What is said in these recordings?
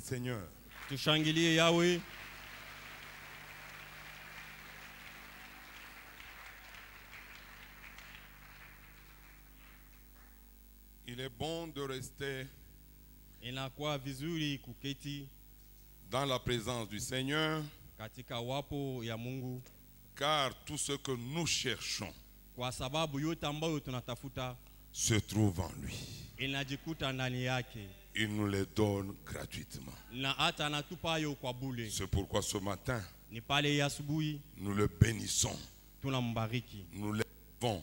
Seigneur. Tushangilie Yahweh. Il est bon de rester Inakuwa vizuri kuketi dans la présence du Seigneur, katika wapo ya Mungu, car tout ce que nous cherchons kwa sababu yote ambayo tunatafuta se trouve en lui. inajikuta ndani yake, Il nous les donne gratuitement. na hata anatupa hayo kwa bure. C'est pourquoi ce matin, Ni pale asubuhi nous le bénissons, tunambariki, nous l'élevons,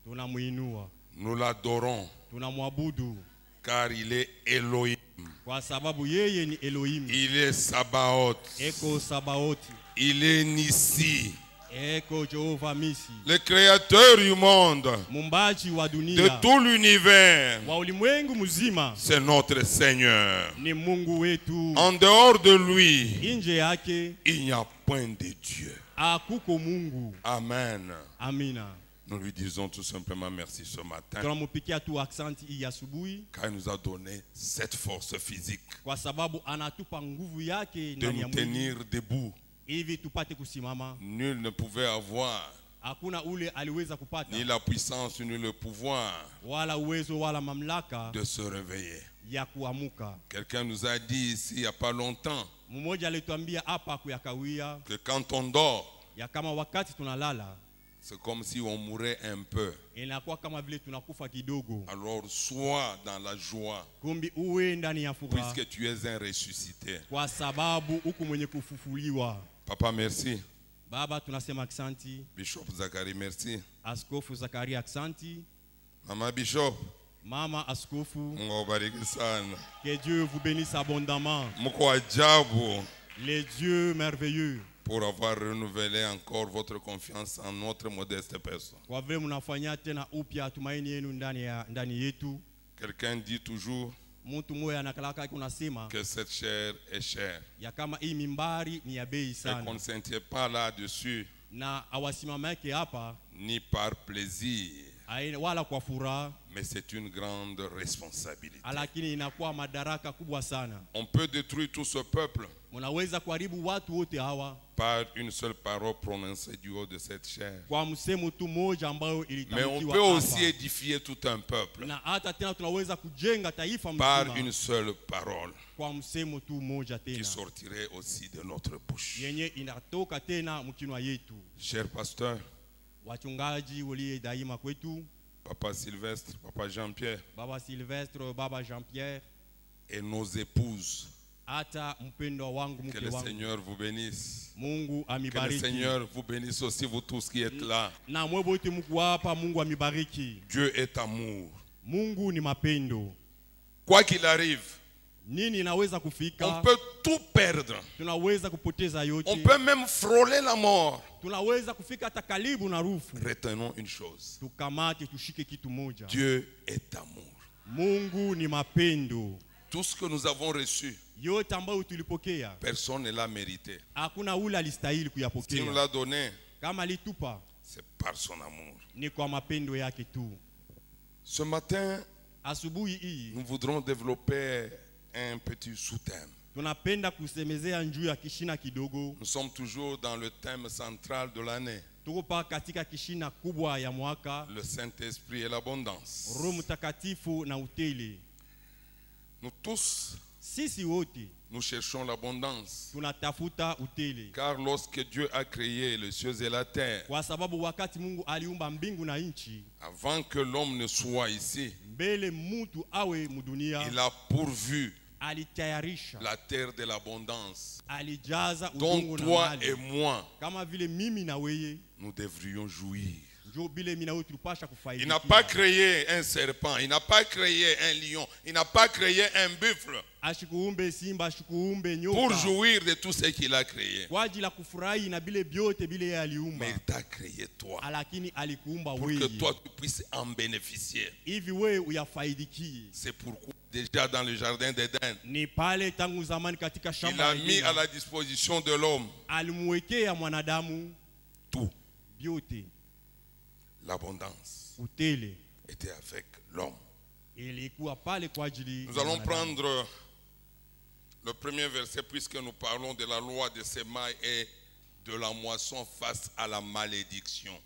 tunamuinua, nous l'adorons, tunamwabudu car il est Elohim, kwa sababu yeye ni Elohim, il est Sabaoth, eko Sabaoti, il est Nissi, eko Jehova Misi, le créateur du monde, mumbaji wa de dunia, tout l'univers. wa ulimwengu mzima. C'est notre Seigneur. Ni Mungu wetu. En dehors de lui, Nje yake il n'y a point de Dieu. akuko Mungu. Amen. Amina. Nous lui disons tout simplement merci ce matin, Tunamupikia tu aksanti hii asubuhi car il nous a donné cette force physique kwa sababu anatupa nguvu yake de ndani ya nous mwili tenir debout. hivi tupate kusimama. Nul ne pouvait avoir Hakuna ule aliweza kupata ni la puissance ni le pouvoir wala uwezo wala mamlaka de se réveiller. ya kuamuka. Quelqu'un nous a dit ici il n'y a pas longtemps Mmoja alituambia hapa kuyakawia que quand on dort, ya kama wakati tunalala c'est comme si on mourait un peu. inakuwa kama vile tunakufa kidogo. Alors sois dans la joie, Kumbi uwe ndani ya furaha puisque tu es un ressuscité. kwa sababu huku mwenye kufufuliwa. Papa, merci. Baba, tunasema aksanti. Bishop Zachary, merci. Askofu Zakaria, aksanti. Mama Bishop, Mama Askofu, Mungu awabariki sana. que Dieu vous bénisse abondamment. Mko ajabu Les dieux merveilleux, pour avoir renouvelé encore votre confiance en notre modeste personne. kwa vile mnafanya tena upya tumaini yenu ndani yetu. Quelqu'un dit toujours Mtu mmoja anakalaka kunasema que cette chair est chère ya kama hii mimbari ni ya bei et sana, qu'on ne s'intéresse pas là-dessus na awasimamake hapa ni par plaisir, wala kwa furaha, mais c'est une grande responsabilité. lakini inakuwa madaraka kubwa sana. On peut détruire tout ce peuple Mnaweza kuharibu watu wote hawa par une seule parole prononcée du haut de cette chair. kwa msemo tu moja ambayo Mais on ilitamkiwa peut hapa. aussi édifier tout un peuple Na hata tena tunaweza kujenga taifa par mzima une seule parole kwa msemo tu moja qui tena sortirait aussi de notre bouche. yenye inatoka tena mkinwa yetu. Cher pasteur, Wachungaji waliye daima kwetu, Papa Sylvestre, Papa Jean-Pierre Baba Sylvestre, Baba Jean-Pierre, et nos épouses, hata mpendwa wangu, que mke le wangu, Seigneur vous bénisse. Mungu Que le amibariki. Seigneur vous bénisse aussi, vous tous qui êtes là. Na mwe wote mko hapa, Mungu amibariki. Dieu est amour. Mungu ni mapendo. Quoi qu'il arrive, Nini inaweza on kufika, peut tout perdre. tunaweza kupoteza On yote, peut même frôler la mort. tunaweza kufika hata karibu na rufu. Retenons une chose. Tukamate, tushike kitu moja. Dieu est amour. Mungu ni mapendo. Tout ce que nous avons reçu, Yote ambayo tulipokea, personne ne l'a mérité. hakuna ule alistahili S'il nous kuyapokea. l'a donné, Kama alitupa, c'est par son amour. ni kwa mapendo yake tu. Ce matin, Asubuhi hii nous voudrons développer un petit sous-thème. tunapenda kusemezea njuu ya kishina kidogo. Nous sommes toujours dans le thème central de l'année, Tuko pa katika kishina kubwa ya mwaka, le Saint-Esprit et l'abondance. Roho Mtakatifu na utele. Nous tous, Sisi wote nous cherchons l'abondance. tunatafuta utele, Car lorsque Dieu a créé les cieux et la terre, kwa sababu wakati Mungu aliumba mbingu na nchi, avant que l'homme ne soit ici, mbele mtu awe mudunia, il a pourvu alitayarisha, la terre de l'abondance, alijaza dont udongo na toi mali. et moi, Kama vile mimi na weye, nous devrions jouir. ndio bile mimi na wewe tulipasha Il kufaidika. n'a pas créé un serpent, il n'a pas créé un lion, il n'a pas créé un buffle Ashikuumbe simba, ashikuumbe pour nyoka, jouir de tout ce qu'il a créé. kwa ajili ya kufurahi na bile byote bile yeye aliumba, Mais il t'a créé toi, lakini alikuumba pour que wewe toi tu puisses en bénéficier. hivi wewe uyafaidikie. C'est pourquoi déjà dans le jardin d'Éden, Ni pale tangu zamani katika il shamba a la mis à Edeni, la disposition de l'homme alimwekea mwanadamu tout. byote. L'abondance Utele était avec l'homme. ilikuwa pale kwa ajili Nous ya allons mwanadamu. prendre Le premier verset, puisque nous parlons de la loi de semailles et de la moisson face à la malédiction.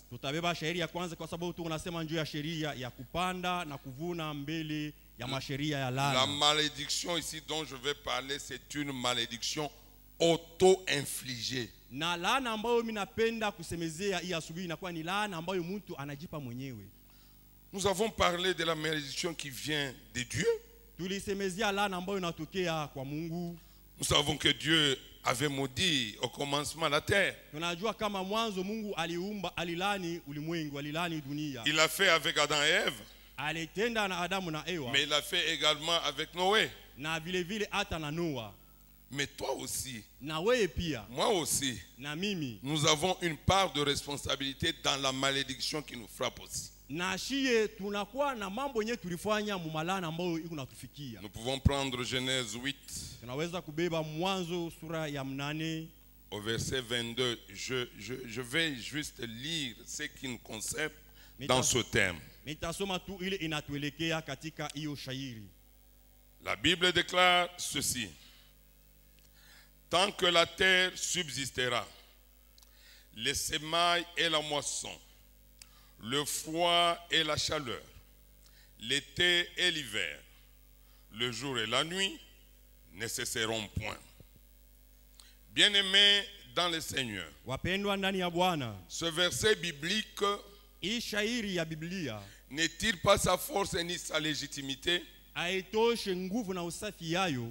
Tutabeba sheria ya kwanza kwa sababu tunasema njoo ya sheria ya kupanda na kuvuna mbele ya masheria ya laana. La malédiction ici dont je vais parler, c'est une malédiction auto-infligée. Na laana ambayo mimi napenda kusemezea hii asubuhi inakuwa ni laana ambayo mtu anajipa mwenyewe. Nous avons parlé de la malédiction qui vient de Dieu. Tulisemezea laana ambayo inatokea kwa Mungu. Nous savons que Dieu avait maudit au commencement la terre. Tunajua kama mwanzo Mungu aliumba, alilani ulimwengu, alilani dunia. Il l'a fait avec Adam et Ève. Alitenda na Adamu na Ewa. Mais il l'a fait également avec Noé. Na vile vile hata na Noa. Mais toi aussi, na wewe pia, moi aussi, na mimi, nous avons une part de responsabilité dans la malédiction qui nous frappe aussi. Na shie tunakuwa na mambo yenyewe tulifanya mumalana ambayo iko natufikia. Nous pouvons prendre Genèse 8. Tunaweza kubeba Mwanzo sura ya 8 au verset 22. Je vais juste lire ce qui nous concerne dans ce thème. Nitasoma tu ile inatuelekea katika hiyo shairi. La Bible déclare ceci: tant que la terre subsistera, les semailles et la moisson, le froid et la chaleur, l'été et l'hiver, le jour et la nuit ne cesseront point. Bien-aimés dans le Seigneur, wapendwa ndani ya Bwana, ce verset biblique hii shairi ya Biblia n'est-il pas sa force ni sa légitimité haitoshe nguvu na usafi yayo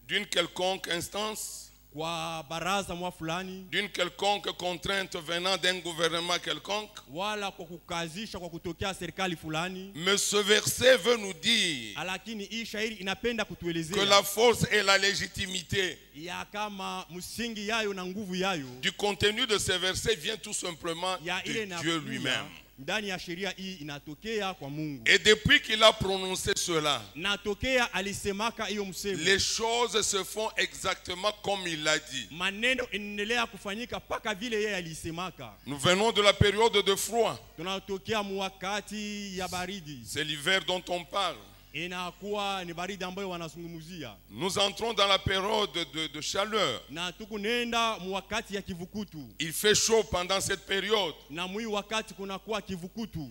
d'une quelconque instance, kwa baraza mwa fulani, d'une quelconque contrainte venant d'un gouvernement quelconque? wala kwa kukazisha kwa kutokea serikali fulani. Mais ce verset veut nous dire Lakini hii shairi inapenda kutuelezea que la force et la légitimité ya kama msingi yayo na nguvu yayo du contenu de ce verset vient tout simplement ya ile de Dieu lui-même. Ndani ya sheria hii inatokea kwa Mungu. Et depuis qu'il a prononcé cela, natokea alisemaka hiyo msemo, les choses se font exactement comme il l'a dit. Maneno endelea kufanyika paka vile yeye alisemaka. Nous venons de la période de froid. Tunatokea mwakati ya baridi. C'est l'hiver dont on parle. Inakuwa ni baridi ambayo wanazungumzia. Nous entrons dans la période de chaleur. Na tukunenda mwakati ya kivukutu. Il fait chaud pendant cette période. Na mwi wakati kunakuwa kivukutu.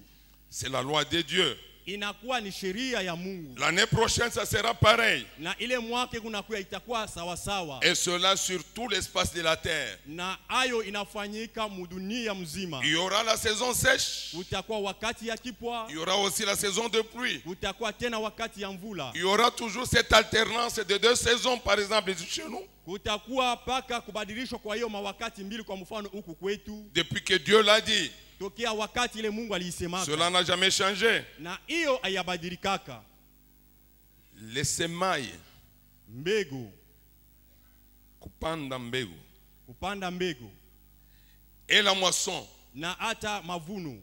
C'est la loi de Dieu. Inakuwa ni sheria ya Mungu. L'année prochaine ça sera pareil. Na ile mwaka kunakuwa itakuwa sawa sawa. Et cela sur tout l'espace de la terre. Na ayo inafanyika mudunia mzima. Il y aura la saison sèche. Utakuwa wakati ya kipwa. Il y aura aussi la saison de pluie. Utakuwa tena wakati ya mvula. Il y aura toujours cette alternance de deux saisons, par exemple chez nous. Kutakuwa paka kubadilishwa kwa hiyo mawakati mbili, kwa mfano huku kwetu. Depuis que Dieu l'a dit. Tokea wakati ile Mungu alisemaka. Cela n'a jamais changé. Na hiyo hayabadilikaka. Les semailles. Mbegu. Kupanda mbegu. Kupanda mbegu. Et la moisson. Na hata mavuno.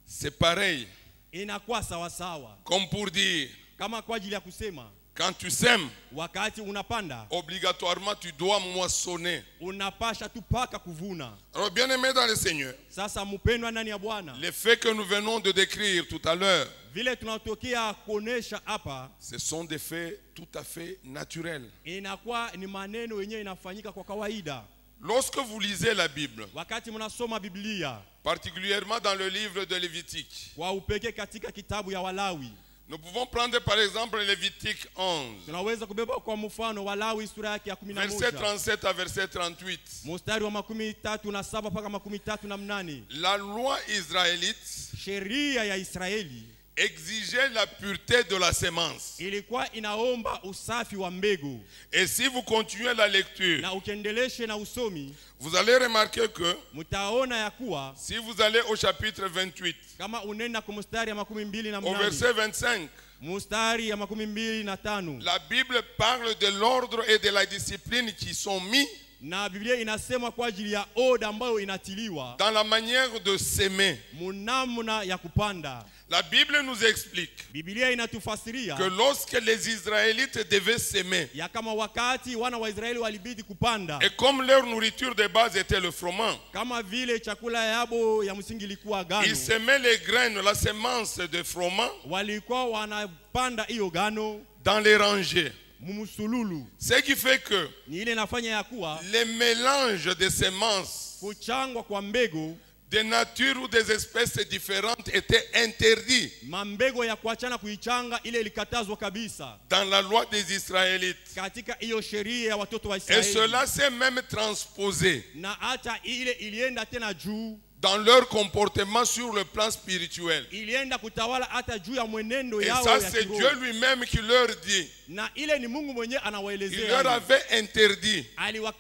C'est pareil. Inakuwa sawa sawa. Comme pour dire. Kama kwa ajili ya kusema. Quand tu sèmes, wakati unapanda, obligatoirement tu dois moissonner. Unapasha tu paka kuvuna. Alors bien aimé dans le Seigneur, sasa mpendwa ndani ya Bwana, les faits que nous venons de décrire tout à l'heure, vile tunatokea kuonesha hapa, ce sont des faits tout à fait naturels. Inakuwa ni maneno yenyewe inafanyika kwa kawaida. Lorsque vous lisez la Bible, wakati mnasoma Biblia, particulièrement dans le livre de Lévitique, kwa upekee katika kitabu ya Walawi, nous pouvons prendre par exemple Lévitique 11. tunaweza kubeba kwa mfano Walawi sura yake ya 11. Verset 37 à verset 38. Mstari wa 37 mpaka 38. La loi israélite, sheria ya Israeli, exigeait la pureté de la sémence. ilikuwa inaomba usafi wa mbegu. Et si vous continuez la lecture, na ukiendeleshe na usomi, vous allez remarquer que mtaona ya kuwa si vous allez au chapitre 28, kama unenda kwa mstari ya 28, au verset 25, mstari ya 25, la Bible parle de l'ordre et de la discipline qui sont mis na Biblia inasema kwa ajili ya oda ambayo inatiliwa dans la manière de s'aimer. munamna ya kupanda. La Bible nous explique Biblia inatufasiria que lorsque les Israélites devaient s'aimer, ya kama wakati wana wa Israeli walibidi kupanda, et comme leur nourriture de base était le froment, kama vile chakula yabo ya msingi ilikuwa gano, ils semaient les graines, la semence de froment, walikuwa wanapanda hiyo gano dans les rangées. mumusululu. Ce qui fait que Ni ile nafanya ya kuwa les mélanges de semences kuchangwa kwa mbegu de nature ou des espèces différentes étaient interdits mambego ya kuachana kuichanga ile ilikatazwa kabisa dans la loi des Israélites. katika hiyo sheria ya watoto wa Et Israeli. cela s'est même transposé Na hata ile ilienda tena juu, dans leur comportement sur le plan spirituel. ilienda kutawala hata juu ya mwenendo Et yao ça, ya c'est kiroho. Dieu lui-même qui leur dit. Na ile ni Mungu mwenyewe Il anawaelezea. leur avait interdit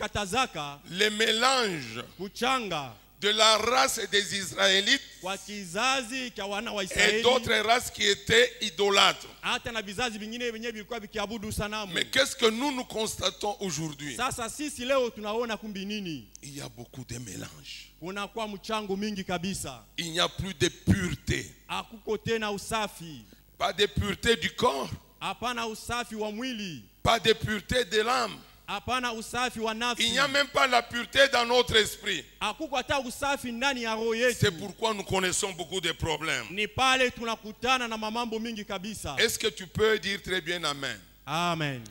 Aliwakatazaka les mélanges kuchanga de la race des Israélites kwa kizazi cha wana wa et Israeli d'autres races qui étaient idolâtres. hata na vizazi vingine vyenyewe vilikuwa vikiabudu sanamu. Mais qu'est-ce que nous constatons aujourd'hui? Sasa sisi leo tunaona kumbi nini? Il y a beaucoup de mélanges. Kunakuwa mchango mingi kabisa. Il n'y a plus de pureté. Hakuko tena usafi. Pas de pureté du corps. Hapana usafi wa mwili. Pas de pureté de l'âme. Hapana usafi wa Il nafsi. n'y a même pas la pureté dans notre esprit. Hakuko hata usafi ndani ya roho yetu. C'est pourquoi nous connaissons beaucoup de problèmes. Ni pale tunakutana na mamambo mingi kabisa. Est-ce que tu peux dire très bien Amen? Amen.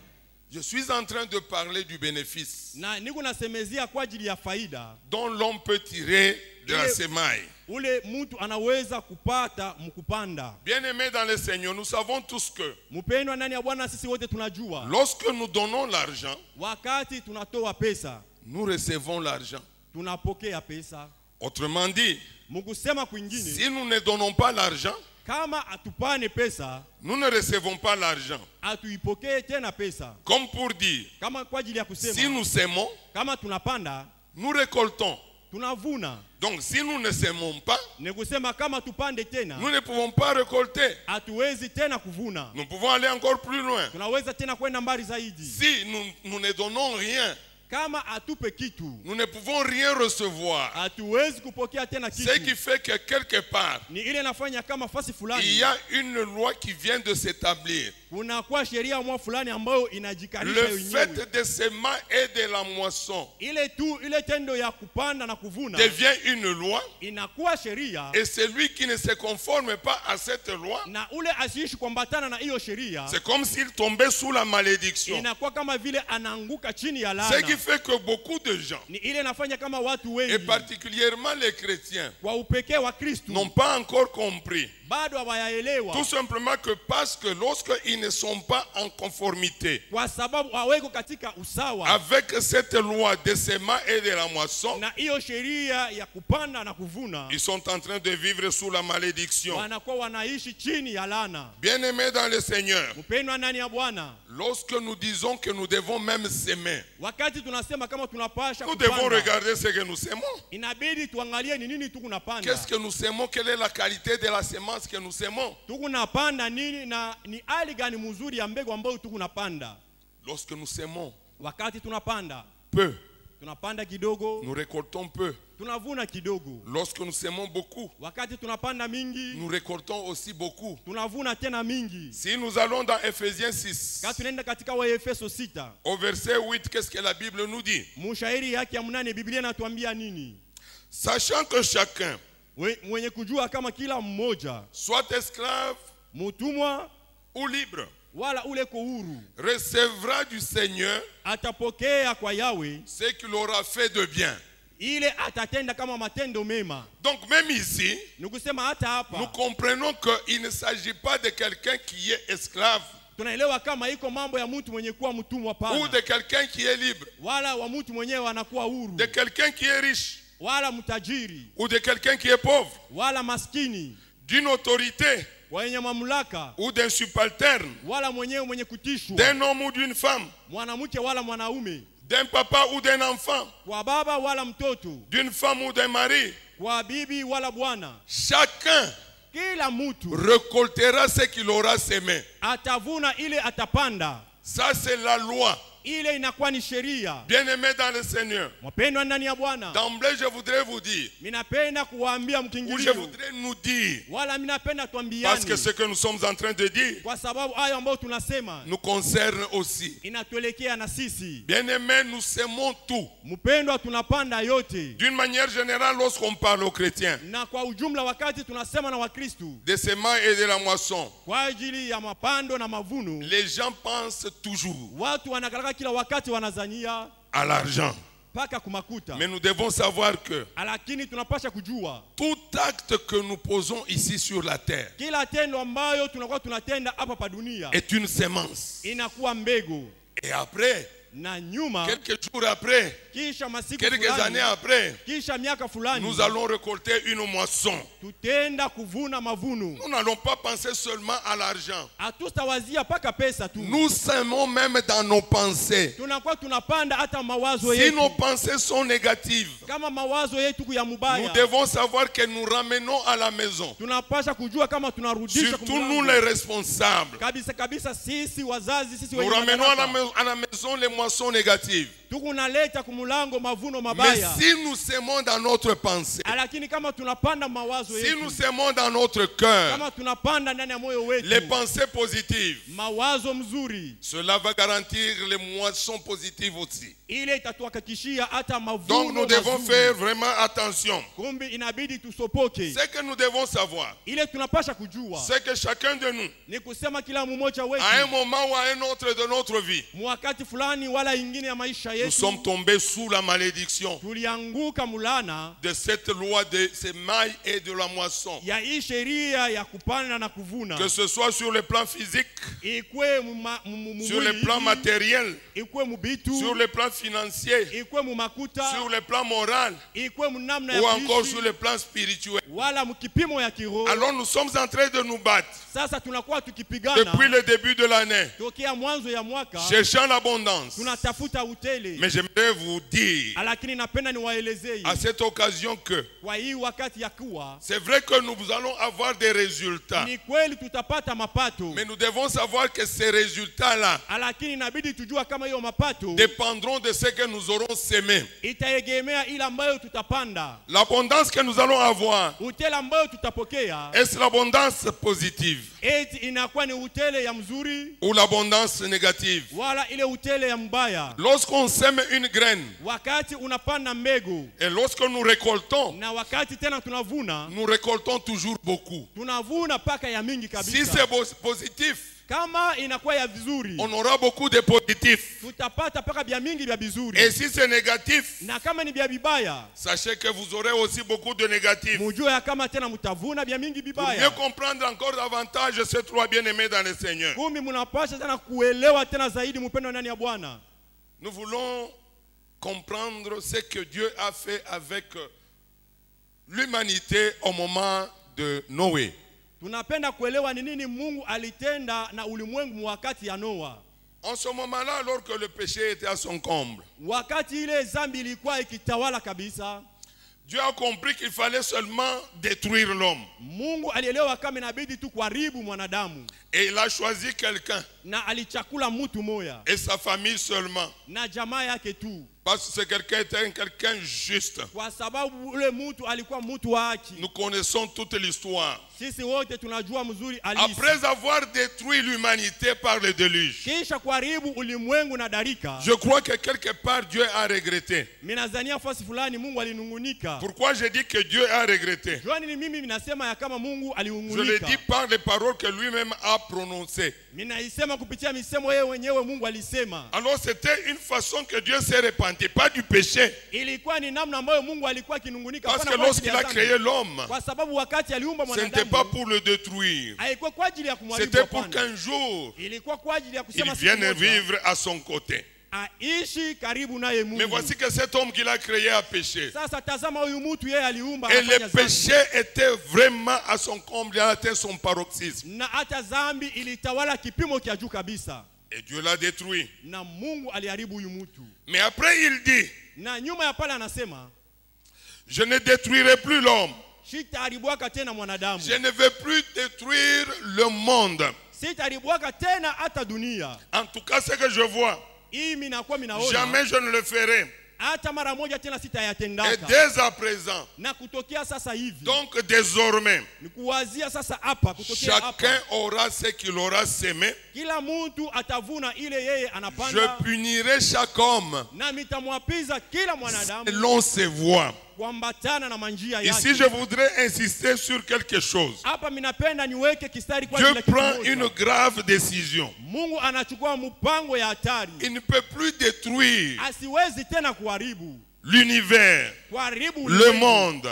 Je suis en train de parler du bénéfice Na niko nasemezia kwa ajili ya faida dont l'homme peut tirer de la semaille. ule mtu anaweza kupata mkupanda. Bien-aimés dans le Seigneur, nous savons tous que Mpendwa ndani ya Bwana, sisi wote tunajua lorsque nous donnons l'argent, wakati tunatoa pesa nous recevons l'argent. tunapokea pesa. Autrement dit, Mkusema kwingine, si nous ne donnons pas l'argent, kama atupane pesa nous ne recevons pas l'argent. atuipokee tena pesa. Comme pour dire, Kama kwa ajili ya kusema si nous semons, kama tunapanda nous récoltons. tunavuna. Donc si nous ne semons pas, Ni kusema kama tupande tena nous ne pouvons pas récolter. hatuwezi tena kuvuna. Nous pouvons aller encore plus loin. Tunaweza tena kwenda mbali zaidi. Si nous ne donnons rien, Kama atupe kitu nous ne pouvons rien recevoir. hatuwezi kupokea tena Ce qui kitu. fait que quelque part, Ni ile nafanya kama fasi il fulani y a une loi qui vient de s'établir. kuna kwa sheria mwa fulani ambayo inajikarisha Le yenyewe. fait de semer et de la moisson Ile tendo ya kupanda na kuvuna devient une loi, inakuwa sheria, et celui qui ne se conforme pas à cette loi, na ule asiishi kuambatana na hiyo sheria c'est comme s'il tombait sous la malédiction. inakuwa kama vile anaanguka chini ya Ce qui laana. fait que beaucoup de gens, Ni ile nafanya kama watu et wengi particulièrement les chrétiens, kwa upekee wa Kristo n'ont pas encore compris. bado hawayaelewa, Tout simplement que parce que lorsqu'ils ne sont pas en conformité kwa sababu haweko katika usawa avec cette loi de semer et de la moisson, na hiyo sheria ya kupanda na kuvuna, ils sont en train de vivre sous la malédiction. wanakuwa wanaishi chini ya laana. Bien-aimés dans le Seigneur, Mpendwa ndani ya Bwana, lorsque nous disons que nous devons même s'aimer, wakati tunasema kama tunapasha nous devons kupanda, regarder ce que nous semons. inabidi tuangalie ni nini tukunapanda. Qu'est-ce que nous semons? Quelle est la qualité de la semence que nous semons? Tukunapanda nini na ni hali gani mzuri ya mbegu ambayo tukunapanda. Lorsque nous semons Wakati tunapanda, peu, tunapanda kidogo, nous récoltons peu. tunavuna kidogo. Lorsque nous semons beaucoup, Wakati tunapanda mingi, nous récoltons aussi beaucoup. tunavuna tena mingi. Si nous allons dans Ephésiens 6, Kati tunaenda katika Waefeso 6, au verset 8, qu'est-ce que la Bible nous dit? mshairi yake ya 8, Biblia inatuambia nini? Sachant que chacun, Mwenye kujua kama kila mmoja, soit esclave mtumwa ou libre, wala ule ko huru, recevra du Seigneur atapokea kwa Yawe ce qu'il aura fait de bien. ile atatenda kama matendo mema. Donc même ici, Ni kusema hata nous hapa comprenons qu'il ne s'agit pas de quelqu'un qui est esclave tunaelewa kama iko mambo ya mtu mwenye kuwa mtumwa ou pana, de quelqu'un qui est libre, wala wa mtu mwenyewe anakuwa huru, de quelqu'un qui est riche wala mtajiri, ou de quelqu'un qui est pauvre, wala maskini, d'une autorité wenye mamlaka, ou d'un subalterne, wala mwenyewe mwenye kutishwa, d'un homme ou d'une femme, mwanamke wala mwanaume, d'un papa ou d'un enfant, kwa baba wala mtoto, d'une femme ou d'un mari. kwa bibi wala bwana. Chacun Kila mtu récoltera ce qu'il aura semé. atavuna ile atapanda. Ça, c'est la loi. ile inakuwa ni sheria. Bien-aimés dans le Seigneur, Wapendwa ndani ya Bwana, d'emblée je voudrais vous dire, minapenda kuwaambia ou je mkingilio, voudrais nous dire, wala minapenda parce tuambiane, que ce que nous sommes en train de dire kwa sababu hayo ambayo tunasema nous concerne aussi. inatuelekea na sisi. Bien-aimés, nous semons tout. Mpendwa, tunapanda yote, D'une manière générale, lorsqu'on parle aux chrétiens, na kwa ujumla wakati tunasema na Wakristo des semailles et de la moisson, kwa ajili ya mapando na mavuno, les gens pensent toujours watu wanakalaka kila wakati wanazania à l'argent. paka kumakuta. Mais nous devons savoir que Lakini tunapasha kujua tout acte que nous posons ici sur la terre kila tendo ambayo tunakuwa tunatenda hapa pa dunia est une sémence. inakuwa mbegu, Et après, na nyuma quelques jours après, kisha masiku quelques années fulani, après, kisha miaka fulani, nous allons récolter une moisson. tutenda kuvuna mavuno. Nous n'allons pas penser seulement à l'argent. Hatutawazia paka pesa tu, Nous semons même dans nos pensées. tunakuwa tunapanda hata mawazo Si yetu. nos pensées sont négatives, Kama mawazo yetu ya nous mubaya, devons savoir que nous ramenons à la maison. tunapasha kujua kama tunarudisha Surtout nous kumulango. les responsables. Kabisa kabisa, sisi wazazi, sisi Nous wenye ramenons à madaraka, la maison les moissons négatives. tukunaleta kumulango mavuno Mais mabaya. si nous semons dans notre pensée, Lakini kama tunapanda mawazo si yetu, nous semons dans notre cœur kama tunapanda ndani ya moyo wetu les pensées positives, mawazo mzuri, cela va garantir les moissons positives aussi. ile itatuhakikishia hata Donc mavuno nous devons mazuri. faire vraiment attention. Kumbi inabidi tusopoke. Ce que nous devons savoir, Ile tunapasha kujua c'est que chacun de nous, ni kusema kila mmoja wetu à un moment ou à un autre de notre vie, mwakati fulani wala ingine ya maisha nous yetu sommes tombés sous la malédiction tulianguka mulana de cette loi de semailles et de la moisson. ya hii sheria ya kupanda na kuvuna, Que ce soit sur le plan physique, ikwe sur le plan matériel, ikwe mubitu, sur le plan financier, ikwe mumakuta, sur le plan moral ikwe munamna ya ou encore kuishi, sur le plan spirituel. wala mkipimo ya kiroho. Alors nous sommes en train de nous battre Sasa tunakuwa tukipigana depuis le début de l'année, tokea mwanzo ya mwaka, cherchant l'abondance. tunatafuta utele. Mais j'aimerais vous dire Lakini napenda niwaelezee à cette occasion que kwa hii wakati ya kuwa c'est vrai que nous allons avoir des résultats, ni kweli tutapata mapato, mais nous devons savoir que ces résultats-là lakini inabidi tujua kama hiyo mapato dépendront de ce que nous aurons semé. itaegemea ile ambayo tutapanda. L'abondance que nous allons avoir, Utele ambayo tutapokea, est-ce l'abondance positive eti inakuwa ni utele ya mzuri ou l'abondance négative? wala ile utele ya mbaya. Lorsqu'on sème une graine Wakati unapanda mbegu et lorsque nous récoltons, na wakati tena tunavuna, nous récoltons toujours beaucoup. tunavuna paka ya mingi Si kabisa. c'est positif, Kama inakuwa ya vizuri, on aura beaucoup de positifs. tutapata paka bya mingi bya bizuri, Et si c'est négatif, na kama ni bya bibaya, sachez que vous aurez aussi beaucoup de négatifs. mujue ya kama tena mutavuna bya mingi Pour mieux bibaya. comprendre encore davantage ces trois bien-aimés dans le Seigneur, Kumi munapasha tena kuelewa tena zaidi mpendo ndani ya Bwana. nous voulons comprendre ce que Dieu a fait avec l'humanité au moment de Noé. Tunapenda kuelewa ni nini Mungu alitenda na ulimwengu wakati ya Noa. En ce moment-là, alors que le péché était à son comble, Wakati ile zambi ilikuwa ikitawala kabisa, Dieu a compris qu'il fallait seulement détruire l'homme. Mungu alielewa kama inabidi tu kuharibu mwanadamu, Et il a choisi quelqu'un na alichakula mtu moya et sa famille seulement. na jamaa yake tu, Parce que ce quelqu'un était quelqu'un juste. kwa sababu ule mtu alikuwa mtu wa haki. Nous connaissons toute l'histoire. Sisi wote tunajua mzuri alisi. Après avoir détruit l'humanité par le déluge, Kisha kuharibu ulimwengu na darika, je crois que quelque part Dieu a regretté. minazania fasi fulani Mungu alinungunika. Pourquoi je dis que Dieu a regretté? Joani ni mimi minasema ya kama Mungu Je le aliungunika. dis par les paroles que lui-même a prononcées. Minaisema kupitia misemo yeye wenyewe Mungu alisema. Alors c'était une façon que Dieu s'est repenti, pas du péché. Ilikuwa ni namna ambayo Mungu alikuwa kinungunika Parce que kwa lorsqu'il a créé l'homme, kwa sababu wakati aliumba ce n'était mwanadamu pas pour le détruire. haikuwa kwa ajili ya kumharibu, C'était pour hapana. qu'un jour, Ilikuwa kwa ajili ya il kusema siku vienne moja vivre à son côté. aishi karibu naye Mungu. Mais voici que cet homme qu'il a créé a péché. Sasa tazama huyu mtu yeye aliumba Et anafanya le dhambi. péché était vraiment à son comble, il a atteint son paroxysme. Na hata dhambi ilitawala kipimo kia juu kabisa, Et Dieu l'a détruit. na Mungu aliharibu huyu mtu. Mais après il dit, Na nyuma ya pale anasema je ne détruirai plus l'homme. sitaharibuaka tena mwanadamu, Je ne vais plus détruire le monde. sitaharibuaka tena hata dunia. En tout cas, ce que je vois, jamais je ne le ferai. hata mara moja tena Et sitayatendaka. dès à présent, Na kutokea sasa hivi, donc désormais, ni kuwazia sasa hapa, kutokea hapa, chacun aura ce qu'il aura semé. kila mtu atavuna ile yeye Je anapanda, punirai chaque homme na nitamwapiza kila mwanadamu selon ses voies. kuambatana na manjia Ici, yake. je voudrais insister sur quelque chose. Hapa minapenda niweke kistari kwa Dieu kila kitu prend moja. une grave décision. Mungu anachukua mpango ya hatari. Il ne peut plus détruire Asiwezi tena kuharibu l'univers, le monde,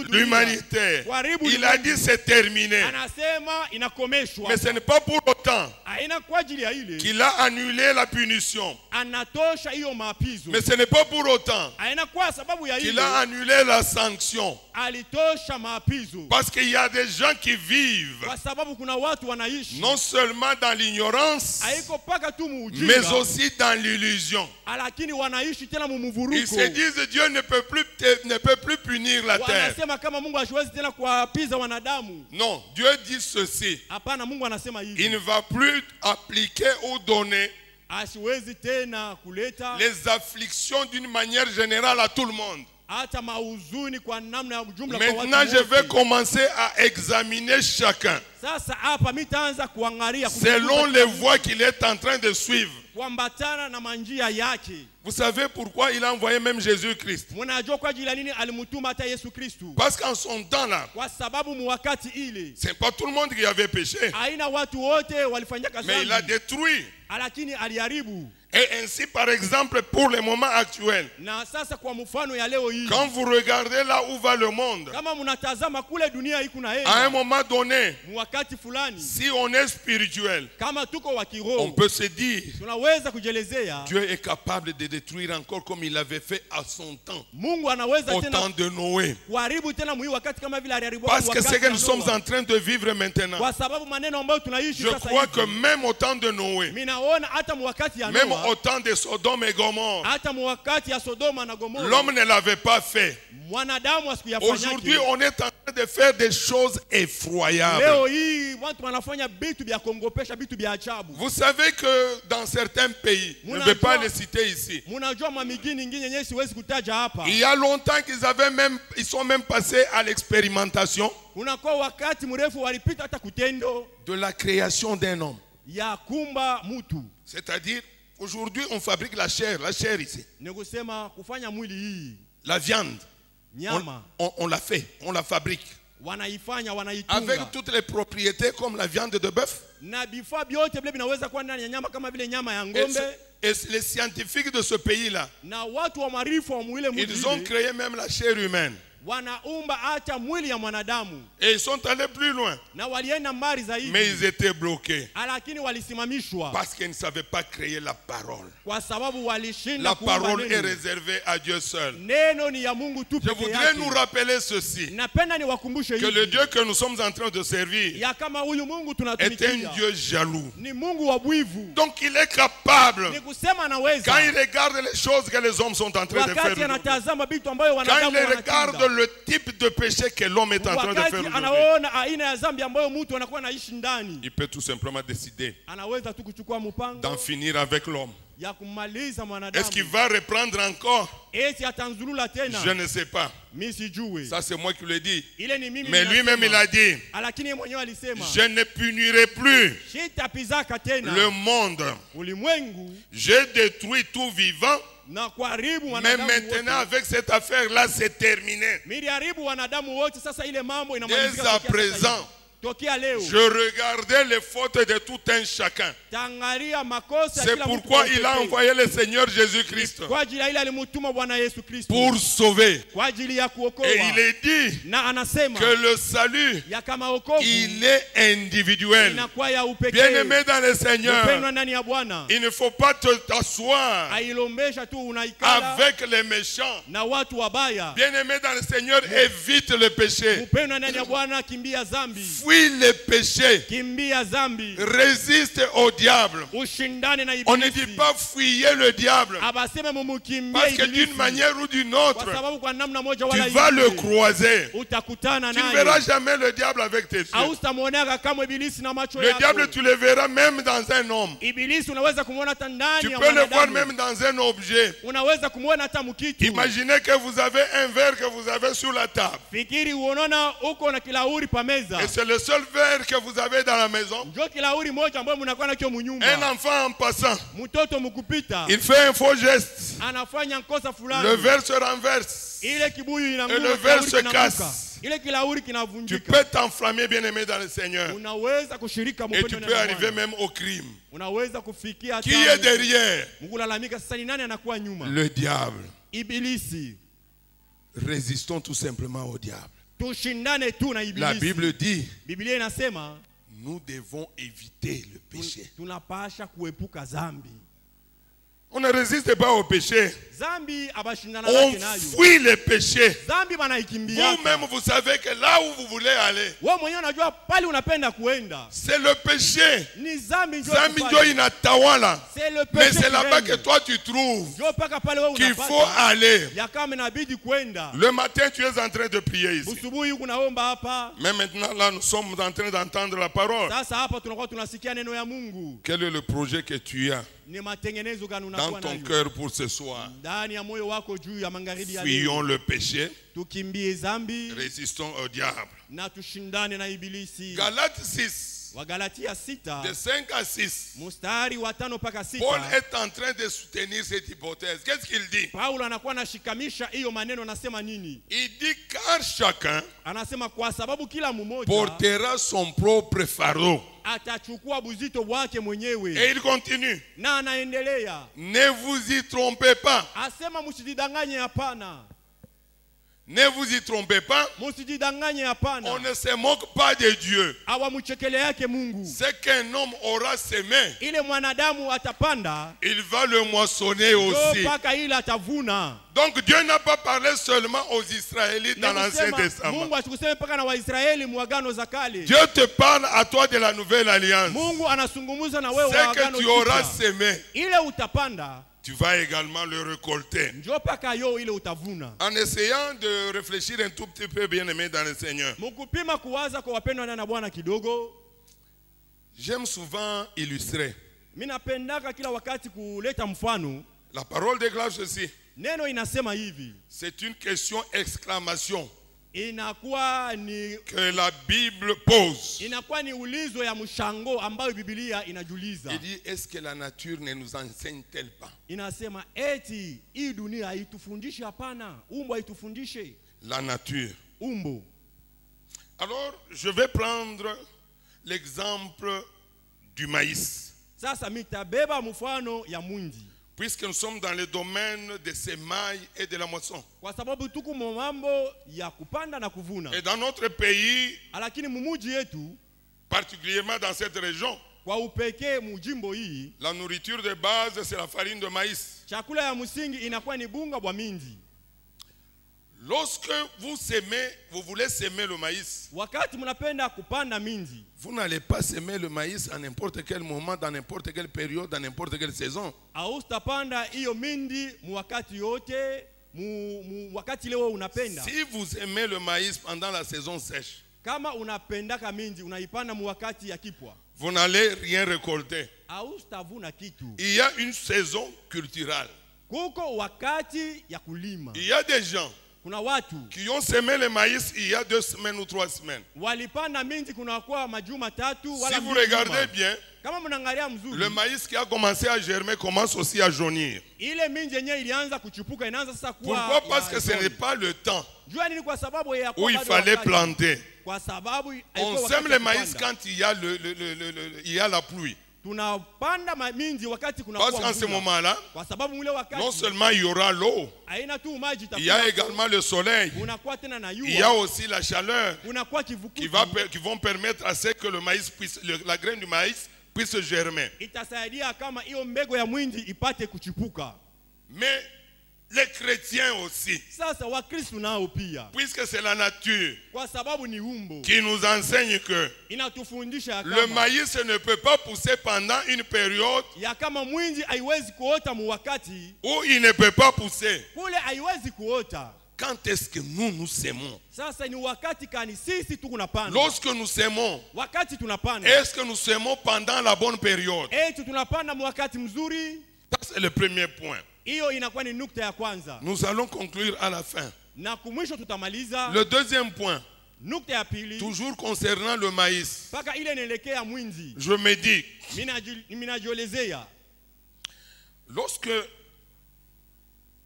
l'humanité. Il a dit c'est terminé. Anasema inakomeshwa. Mais ce n'est pas pour autant Haina kwa ajili ya ile qu'il a annulé la punition. anatosha hiyo maapizo. Mais ce n'est pas pour autant Haina kwa sababu ya qu'il ile a annulé la sanction. alitosha maapizo. Parce qu'il y a des gens qui vivent Kwa sababu kuna watu wanaishi non seulement dans l'ignorance, haiko paka tu mais muujinga, aussi dans l'illusion. lakini wanaishi tena Ils mumuvuruko. se disent Dieu ne peut plus punir la terre. Wanasema kama Mungu hasiwezi tena kuwapiza wanadamu. Non, Dieu dit ceci. Hapana, Mungu anasema hivi. Il ne va plus appliquer ou donner Asiwezi tena kuleta les afflictions d'une manière générale à tout le monde. hata mauzuni kwa namna ya jumla kwa watu Maintenant, je vais wote. commencer à examiner chacun Sasa hapa mitaanza kuangalia selon les voies qu'il est en train de suivre. kuambatana na manjia yake. Vous savez pourquoi il a envoyé même Jésus-Christ? Mnajua kwa ajili ya nini alimtuma hata Yesu Kristu? Parce qu'en son temps là, Kwa sababu muwakati ile c'est pas tout le monde qui avait péché, haina watu wote walifanyaka mais il a dhambi, détruit. lakini aliharibu. Et ainsi, par exemple, pour le moment actuel, Na sasa kwa mfano ya leo hii, quand vous regardez là où va le monde, kama mnatazama kule dunia iko à un naenda moment donné, wakati fulani, si on est spirituel, kama tuko wa on kiroho, peut se dire tunaweza kujelezea Dieu est capable de détruire encore comme il avait fait à son temps, Mungu anaweza au tena temps de Noé. kuharibu tena mwi wakati kama vile aliharibu Parce que ce wakati que wa nous sommes Noa. en train de vivre maintenant, Kwa sababu maneno ambayo tunaishi je sasa crois que hivi, même au temps de Noé, minaona hata mwakati ya même Noa, au temps de Sodome et Gomorrhe, hata mwakati ya Sodoma na Gomora, l'homme ne l'avait pas fait. mwanadamu Aujourd'hui, asikuyafanyake. on est en train de faire des choses effroyables. Leo hii watu wanafanya vitu vya kuongopesha, vitu vya ajabu. Vous savez que dans certains pays, je ne vais pas les citer ici, Mnajua mamigini nyingine yenyewe siwezi kutaja hapa. il y a longtemps ils sont même passés à l'expérimentation Unakuwa wakati mrefu walipita hata kutendo de la création d'un homme. ya kumba mtu. C'est-à-dire, aujourd'hui, on fabrique la chair ici, Ni kusema kufanya mwili hii, la viande. nyama On la fait, on la fabrique. wanaifanya, Avec wanaitunga. toutes les propriétés comme la viande de bœuf. Na vifaa vyote vile vinaweza kuwa ndani ya nyama kama vile nyama ya Et, ngombe. et les scientifiques de ce pays-là, Na watu wa maarifa wa mwile mwili ils ont ile, créé même la chair humaine. wanaumba hata mwili ya mwanadamu, Et ils sont allés plus loin. na walienda mbali Mais zaidi, ils étaient bloqués. lakini walisimamishwa Parce qu'ils ne savaient pas créer la parole. kwa sababu walishinda La kuumba parole est neno. réservée à Dieu seul. Neno ni ya Mungu tu Je peke voudrais nous yake. rappeler ceci. Napenda niwakumbushe Que le hivi Dieu que nous sommes en train de servir ya kama huyu Mungu est un tunatumikia Dieu jaloux. ni Mungu wa bwivu. Donc il est capable, Ni kusema anaweza, quand il regarde les choses que les hommes sont en train de faire, wakati aujourd'hui, anatazama vitu ambayo quand wanadamu il regarde wanatenda, le type de péché que l'homme est en train de faire wakati aujourd'hui, anaona aina ya dhambi ambayo mtu anakuwa anaishi ndani, il peut tout simplement décider anaweza tu kuchukua d'en mpango finir avec l'homme. ya kumaliza Est-ce qu'il mwanadamu. va reprendre encore? Eti atanzulula tena, Je ne sais pas. mimi sijui. Ça c'est moi qui le dis. Ile ni mimi Mais ninasema. lui-même il a dit, Lakini yeye mwenyewe alisema, je ne punirai plus sitapizaka tena le monde. ulimwengu J'ai détruit tout vivant. na kuharibu Mais wanadamu maintenant, wote. avec cette affaire-là, c'est terminé. Miliharibu wanadamu wote, sasa ile mambo Dès inamalizika à tokea sasa présent, hivi. Tokea leo je regardais les fautes de tout un chacun. tangalia makosa ya C'est kila mtu pourquoi kwa il a upekee. envoyé le Seigneur Jésus-Christ Kwa ajili ya ile alimtuma Bwana Yesu Kristo pour sauver. kwa ajili ya kuokoa. Et il est dit Na anasema que le salut, ya kama wokovu il est individuel. inakuwa ya upekee. Bien-aimé dans le Seigneur, Mpendwa ndani ya Bwana, il ne faut pas t'asseoir ailombesha tu unaikala avec les méchants. na watu wabaya. Bien-aimé dans le Seigneur, évite le péché. Mpendwa ndani ya Bwana, kimbia dhambi. Fuis fuis les péchés, kimbia zambi, résiste au diable. ushindane na On ne ibilisi. dit pas fuyez le diable, Abaseme mumukimbie parce que ibilisi. d'une manière ou d'une autre, Kwa sababu kwa namna moja tu wala vas le nyingine, croiser. utakutana Tu ne naye. verras jamais le diable avec tes yeux. Hautamwonea kamwe ibilisi na macho Le yako. diable, tu le verras même dans un homme. Ibilisi unaweza kumuona hata ndani Tu ya peux le voir mwanadamu. même dans un objet. Unaweza kumuona hata mkitu. Imaginez que vous avez un verre que vous avez sur la table. Fikiri unaona uko na kilauri pa meza. Et c'est le seul verre que vous avez dans la maison. Njoo kilauri moja ambayo mnakuwa nacho Un munyumba. enfant en passant, Mtoto mkupita il fait un faux geste. anafanya kosa fulani. Le verre se renverse. Ile kibuyu Et inaanguka, le verre kilauri se kinaanguka. casse. Ile kilauri Tu kinavunjika. peux t'enflammer, bien-aimé dans le Seigneur. Unaweza kushirika Et mpendo tu na peux Bwana. arriver même au crime. Unaweza kufikia Qui est derrière? Mungu lalamika sasa ni nani anakuwa nyuma? Le diable. Ibilisi. Résistons tout simplement au diable. Tushindane tu na ibilisi. La Bible dit, Biblia inasema nous devons éviter le péché. tunapasha kuepuka zambi. On ne résiste pas au péché. Zambi abashindana On nake nayo. fuit le péché. Zambi banaikimbia. Vous-même, vous savez que là où vous voulez aller, Wewe mwenyewe unajua pale unapenda kuenda. c'est le péché. Ni zambi ndio. Zambi ndio inatawala. C'est le péché. Mais c'est là-bas que toi tu trouves Ndio paka pale wewe qu'il unapata. faut aller. Ya kama inabidi kwenda. Le matin, tu es en train de prier ici. Busubuhi kunaomba hapa. Mais maintenant, là, nous sommes en train d'entendre la parole. Sasa hapa tunakuwa tunasikia neno ya Mungu. Quel est le projet que tu as Ni matengenezo gani dans unakuwa ton nayo? cœur pour ce soir? Ndani ya moyo wako juu ya magharibi ya leo. Fuyons le péché, Tukimbie zambi résistons au diable. na tushindane na ibilisi. Galates 6, Wagalatia 6 de 5 à 6. mstari wa 5 mpaka 6. Paul est en train de soutenir cette hypothèse. Qu'est-ce qu'il dit? Paulo anakuwa anashikamisha hiyo maneno, anasema nini? Il dit car chacun Anasema kwa sababu kila mmoja portera son propre fardeau. atachukua buzito wake mwenyewe. Et il continue. Na anaendelea. Ne vous y trompez pas. Asema msijidanganye, hapana. Ne vous y trompez pas. Msijidanganye, hapana. On ne se moque pas de Dieu. Awamchekele yake Mungu. Ce qu'un homme aura semé, Ile mwanadamu atapanda, il va le moissonner aussi. ndio paka ile atavuna. Donc Dieu n'a pas parlé seulement aux Israélites dans l'Ancien Nikusema, Testament. Mungu asikuseme paka na Waisraeli muagano za kale. Dieu te parle à toi de la Nouvelle Alliance. Mungu anazungumza na wewe wa Ce agano que tu auras jipya. semé, Ile utapanda, tu vas également le récolter. ndio paka yo ile utavuna. En essayant de réfléchir un tout petit peu, bien-aimé dans le Seigneur, Mukupima kuwaza kwa wapendwa na Bwana kidogo. j'aime souvent illustrer. Mimi napendaka kila wakati kuleta mfano. La parole déclare ceci. Neno inasema hivi. C'est une question exclamation Inakuwa ni que la Bible pose. inakuwa ni ulizo ya mshango ambayo Biblia inajuliza. Il dit, est-ce que la nature ne nous enseigne-t-elle pas? Inasema eti hii dunia haitufundishe? Hapana, umbo haitufundishe. La nature. Umbo. Alors, je vais prendre l'exemple du maïs. Sasa mitabeba mfano ya mundi. Puisque nous sommes dans le domaine des semailles et de la moisson. Kwa sababu tuko mambo ya kupanda na kuvuna. Et dans notre pays, Lakini mumuji yetu, particulièrement dans cette région, kwa upekee mujimbo hii, la nourriture de base, c'est la farine de maïs. chakula ya msingi inakuwa ni bunga bwa mindi. Lorsque vous semez, vous voulez semer le maïs, Wakati mnapenda kupanda mindi, vous n'allez pas semer le maïs à n'importe quel moment, dans n'importe quelle période, dans n'importe quelle saison. haustapanda hiyo mindi wakati yote, wakati leo unapenda. Si vous aimez le maïs pendant la saison sèche, Kama unapendaka mindi unaipanda wakati ya kipwa, vous n'allez rien récolter. haustavuna kitu. Il y a une saison culturelle. Kuko wakati ya kulima. Il y a des gens Kuna watu qui ont semé le maïs il y a 2 semaines ou 3 semaines. walipanda mindi kuna kwa majuma tatu wala Si vous miezi regardez nyuma. bien, Kama mnaangalia mzuri, le maïs qui a commencé à germer commence aussi à jaunir. ile mindi yenyewe ilianza kuchipuka, inaanza sasa kuwa. Pourquoi? Parce que ce n'est pas le temps Jua nini? Kwa sababu ya où il fallait planter. Kwa sababu On sème le maïs quand il y a, il y a la pluie. tunapanda mindi wakati kuna Parce qu'en ce moment-là, kwa sababu ule wakati non seulement il y aura l'eau, haina tu maji, il y a également le soleil, unakuwa tena na il y a yua, aussi la chaleur unakuwa kivukuti, qui vont permettre à ce que le maïs puisse, la graine du maïs puisse germer. itasaidia kama hiyo mbegu ya mwindi ipate kuchipuka. Mais Les chrétiens aussi. Sasa Wakristo nao pia, Puisque c'est la nature kwa sababu ni umbo, qui nous enseigne que inatufundisha ya le kama maïs ne peut pas pousser pendant une période ya kama mwinji haiwezi kuota mu wakati où il ne peut pas pousser. kule haiwezi kuota. Quand est-ce que nous sémons? Sasa ni wakati kani sisi tunapanda? Lorsque nous sémons, Wakati tunapanda, est-ce que nous sémons pendant la bonne période? tunapanda mu wakati mzuri? Ça, c'est le premier point. Hiyo inakuwa ni nukta ya kwanza. Nous allons conclure à la fin. Na kumwisho tutamaliza. Le deuxième point, Nukta ya pili, toujours concernant le maïs. paka ile inaelekea mwinzi. Je me dis, Minajiolezea, lorsque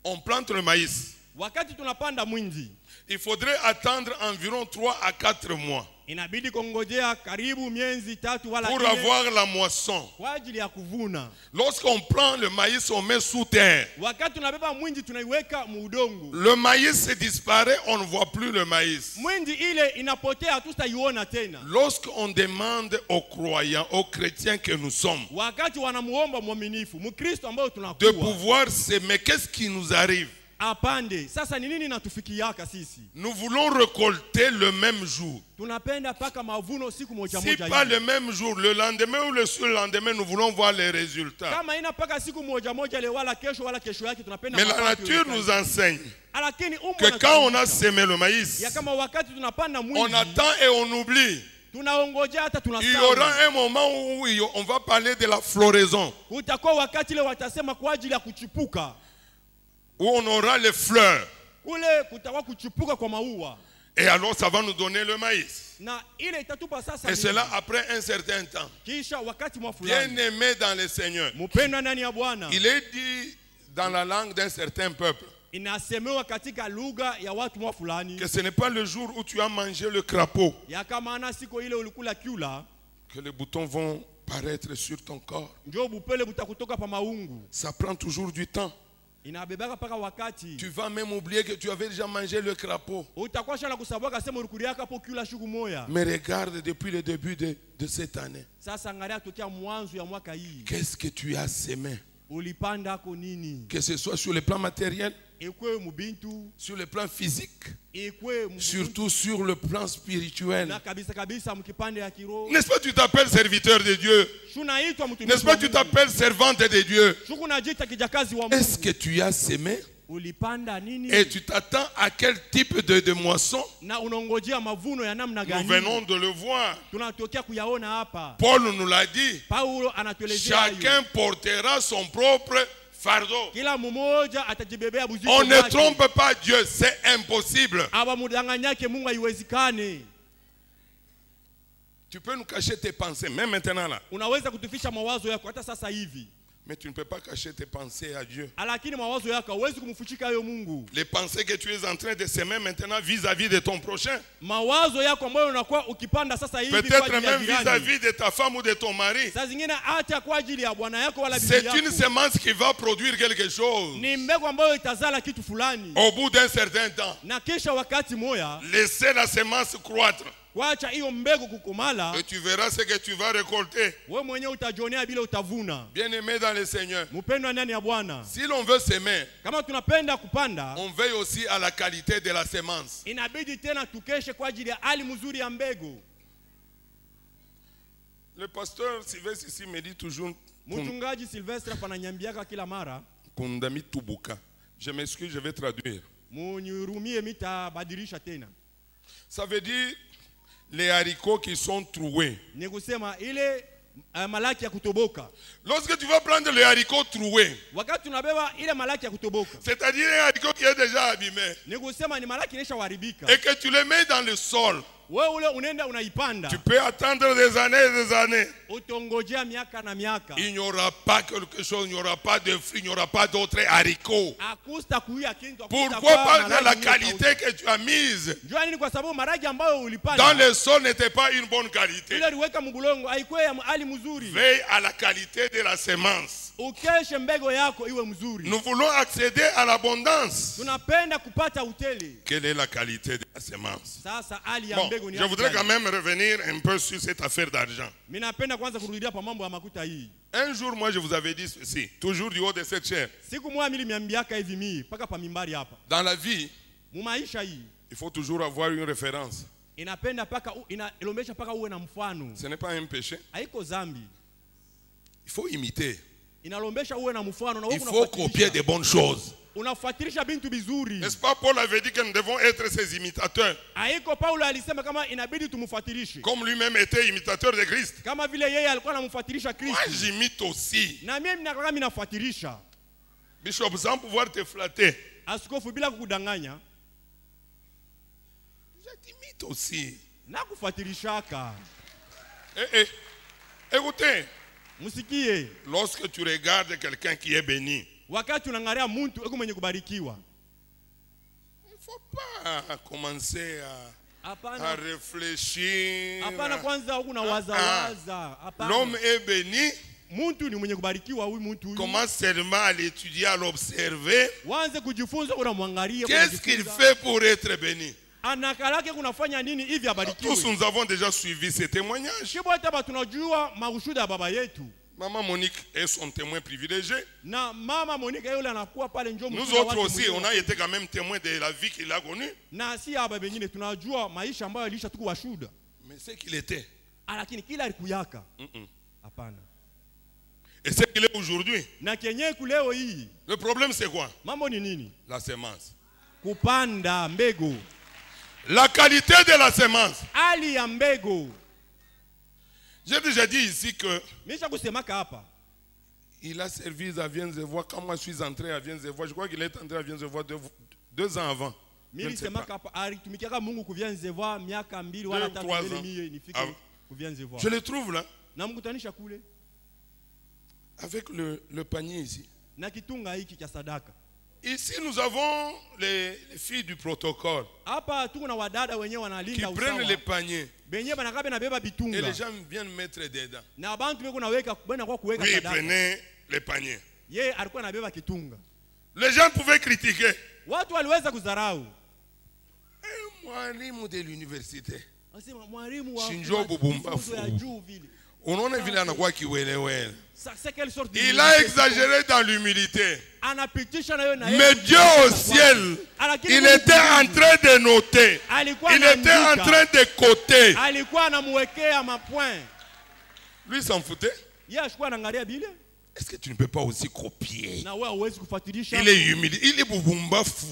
on plante le maïs, wakati tunapanda mwinzi, il faudrait attendre environ 3 à 4 mois inabidi kongojea karibu miezi 3 wala pour 4 avoir la moisson. kwa ajili ya kuvuna. Lorsqu'on prend le maïs, on met sous terre. Wakati tunabeba mwinzi tunaiweka mu udongo, Le maïs disparaît, on ne voit plus le maïs. mwinzi ile inapotea, hatutaiona tena. Lorsqu'on demande aux croyants, aux chrétiens que nous sommes, Wakati wanamuomba mwaminifu, Mkristo ambao de tunakuwa pouvoir s'aimer, qu'est-ce qui nous arrive? apande. Sasa ni nini natufikiaka sisi? Nous voulons récolter le même jour. Tunapenda paka mavuno siku moja Si moja pas hivi. le même jour, le lendemain ou le surlendemain, nous voulons voir les résultats. Kama ina paka siku moja moja le wala kesho yake tunapenda. Mais la mapati nature uonekane. nous enseigne Lakini umbo que quand on a inatufundisha sémé le maïs, ya kama wakati tunapanda on mwingi attend et on oublie. tunaongoja hata Il y aura tunasahau. un moment où on va parler de la floraison, Utakuwa wakati ile watasema kwa ajili ya kuchipuka. où on aura les fleurs. Kule kutakuwa kuchipuka kwa maua. Et alors ça va nous donner le maïs. Na ile itatupa sasa Et nini? cela après un certain temps. Kisha wakati mwa Bien fulani. aimé dans le Seigneur. Mpendwa ndani ya Bwana. Il est dit dans la langue d'un certain peuple Inasemewa katika lugha ya watu mwa fulani. que ce n'est pas le jour où tu as mangé le crapaud Ya kama ana siku ile ulikula kiula, que les boutons vont paraître sur ton corps. njoo bupele butakutoka pa maungu. Ça prend toujours du temps. Inabebaka paka wakati. Tu vas même oublier que tu avais déjà mangé le crapaud. Utakuwa shana kusabwaka sema ulikuliaka hapo kiula shuku moya. Mais regarde depuis le début de cette année. Sasa angalia tokea mwanzo ya mwaka hii. Qu'est-ce que tu as sémé? Ulipanda ako nini? Que ce soit sur le plan matériel, Ekwe mubintu, sur le plan physique, ekwe mubintu. surtout sur le plan spirituel. Na kabisa kabisa mkipande ya kiroho. N'est-ce pas tu t'appelles serviteur de Dieu? Shunaitwa mtumishi. N'est-ce pas tu t'appelles servante de Dieu? Shuku najiita kijakazi wa Est-ce Mungu. que tu as sémé? Ulipanda nini? Et tu t'attends à quel type de moisson? Na unongojea mavuno ya namna Nous gani? venons de le voir. Tunatokea kuyaona hapa. Paul nous l'a dit. Paulo anatuelezea hayo. Chacun portera son propre fardeau. Kila mmoja atajibebea buzito On ne wake. trompe pas Dieu, c'est impossible. Aba mudanganyake Mungu haiwezekane. Tu peux nous cacher tes pensées, même maintenant là. Unaweza kutufisha mawazo yako hata sasa hivi. Mais tu ne peux pas cacher tes pensées à Dieu. Lakini mawazo yako hauwezi kumfuchika hayo Mungu. Les pensées que tu es en train de s'aimer maintenant vis-à-vis de ton prochain. Mawazo yako ambayo unakuwa ukipanda sasa hivi Peut-être même vis-à-vis de ta femme ou de ton mari. Saa zingine hata kwa ajili ya bwana yako wala bibi C'est yako. une semence qui va produire quelque chose. Ni mbegu ambayo itazala kitu fulani. Au bout d'un certain temps, Na kisha wakati moya laissez la semence croître. kuacha hiyo mbegu kukomala, Et tu verras ce que tu vas récolter. wewe mwenyewe utajionea bila utavuna. Bien-aimé dans le Seigneur, Mpendwa ndani ya Bwana. si l'on veut s'aimer, Kama tunapenda kupanda, on veille aussi à la qualité de la semence. inabidi tena tukeshe kwa ajili ya hali mzuri ya mbegu. Le pasteur Sylvestre ici me dit toujours Mchungaji Silvestre ananyambiaka kila mara, Kundami Tubuka. Je m'excuse, je vais traduire. munirumie mitabadilisha tena. Ça veut dire les haricots qui sont troués. Ni kusema ile malaki ya kutoboka. Lorsque tu vas prendre le haricot troué, Wakati tunabeba ile malaki ya kutoboka, c'est-à-dire un haricot qui est déjà abîmé, ni kusema ni malaki ineshaharibika. et que tu le mets dans le sol, Wewe ule unaenda unaipanda. tu peux attendre des années et des années. Utongojea miaka na miaka. Il n'y aura pas quelque chose, il n'y aura pas de fruits, il n'y aura pas d'autres haricots. Akusta kuia kintu. Pourquoi pas de la qualité que tu as mise Jua nini? Kwa sababu maragi ambayo dans ulipanda le sol n'était pas une bonne qualité. ile liweka mbulongo haikuwa ya hali mzuri. Veille à la qualité de la semence. Ukeshe mbego yako iwe mzuri. Nous voulons accéder à l'abondance. Tunapenda kupata utele. Quelle est la qualité de la semence? Sasa hali ya Bon, je voudrais quand même revenir un peu sur cette affaire d'argent. Minapenda kwanza kurudia pa mambo ya makuta hii. Un jour, moi, je vous avais dit ceci, toujours du haut de cette chair. Siku moja nilimiambiaka hivi mimi paka pa mimbari hapa. Dans la vie, Mumaisha hii il faut toujours avoir une référence. inapenda paka inaelombesha paka uwe na mfano. Ce n'est pas un péché. Haiko zambi. Il faut imiter. Inalombesha uwe na mfano na Il faut copier des bonnes choses. Unafuatilisha bintu bizuri. N'est-ce pas, Paul avait dit que nous devons être ses imitateurs. Haiko Paulo alisema kama inabidi tumfuatilishe. Comme lui-même était imitateur de Christ. Kama vile yeye alikuwa anamfuatilisha Kristo. Moi, j'imite aussi. Na mimi ninakaa mimi nafuatilisha. Bishop, sans pouvoir te flatter. Askofu bila kukudanganya. Je t'imite aussi. Na kufuatilishaka. Écoutez. Musikie. Lorsque tu regardes quelqu'un qui est béni, wakati unangalia mtu eko mwenye kubarikiwa, il ne faut pas commencer à réfléchir. Hapana kwanza una waza. Hapana. L'homme est béni. Mtu ni mwenye kubarikiwa huyu mtu huyu. Commence seulement à l'étudier, à l'observer. Waanze kujifunza unamwangalia. Qu'est-ce qu'il fait pour être béni? Anakalake kunafanya nini hivi abarikiwe? Tous nous avons déjà suivi ces témoignages. Shibo hata tunajua maushuhuda ya baba yetu. Maman Monique est son témoin privilégié. Na mama Monique yule anakuwa pale njoo. Nous autres aussi, on a été quand même témoins de la vie qu'il a connue. Na si haba wengine tunajua maisha ambayo alisha tuku washuhuda. Mais c'est qu'il était. Lakini kila alikuyaka. Hapana. Et c'est qu'il est aujourd'hui. Na kenye kuleo hii. Le problème c'est quoi? Mambo ni nini? La semence. Kupanda mbegu. La qualité de la semence. Ali ya mbegu. J'ai déjà dit ici que il a servi à Vienne-Zevois. Quand moi je suis entré à Vienne-Zevois, je crois qu'il est entré à Vienne-Zevois 2 ans avant. Je ne sais pas. 2 ou 3 ans. Je le trouve là. Avec le panier ici. Ici, nous avons les filles du protocole qui prennent les paniers. Et les gens viennent mettre dedans. Oui, ils prenaient les paniers. Les gens pouvaient critiquer. Mwalimu de l'université. Shinjo Bubumbafu. Il a exagéré dans l'humilité. Mais Dieu au ciel, il était en train de noter. Il était en train de coter. Lui s'en foutait. Est-ce que tu ne peux pas aussi copier? Il est humilié. Il est bubumbafu.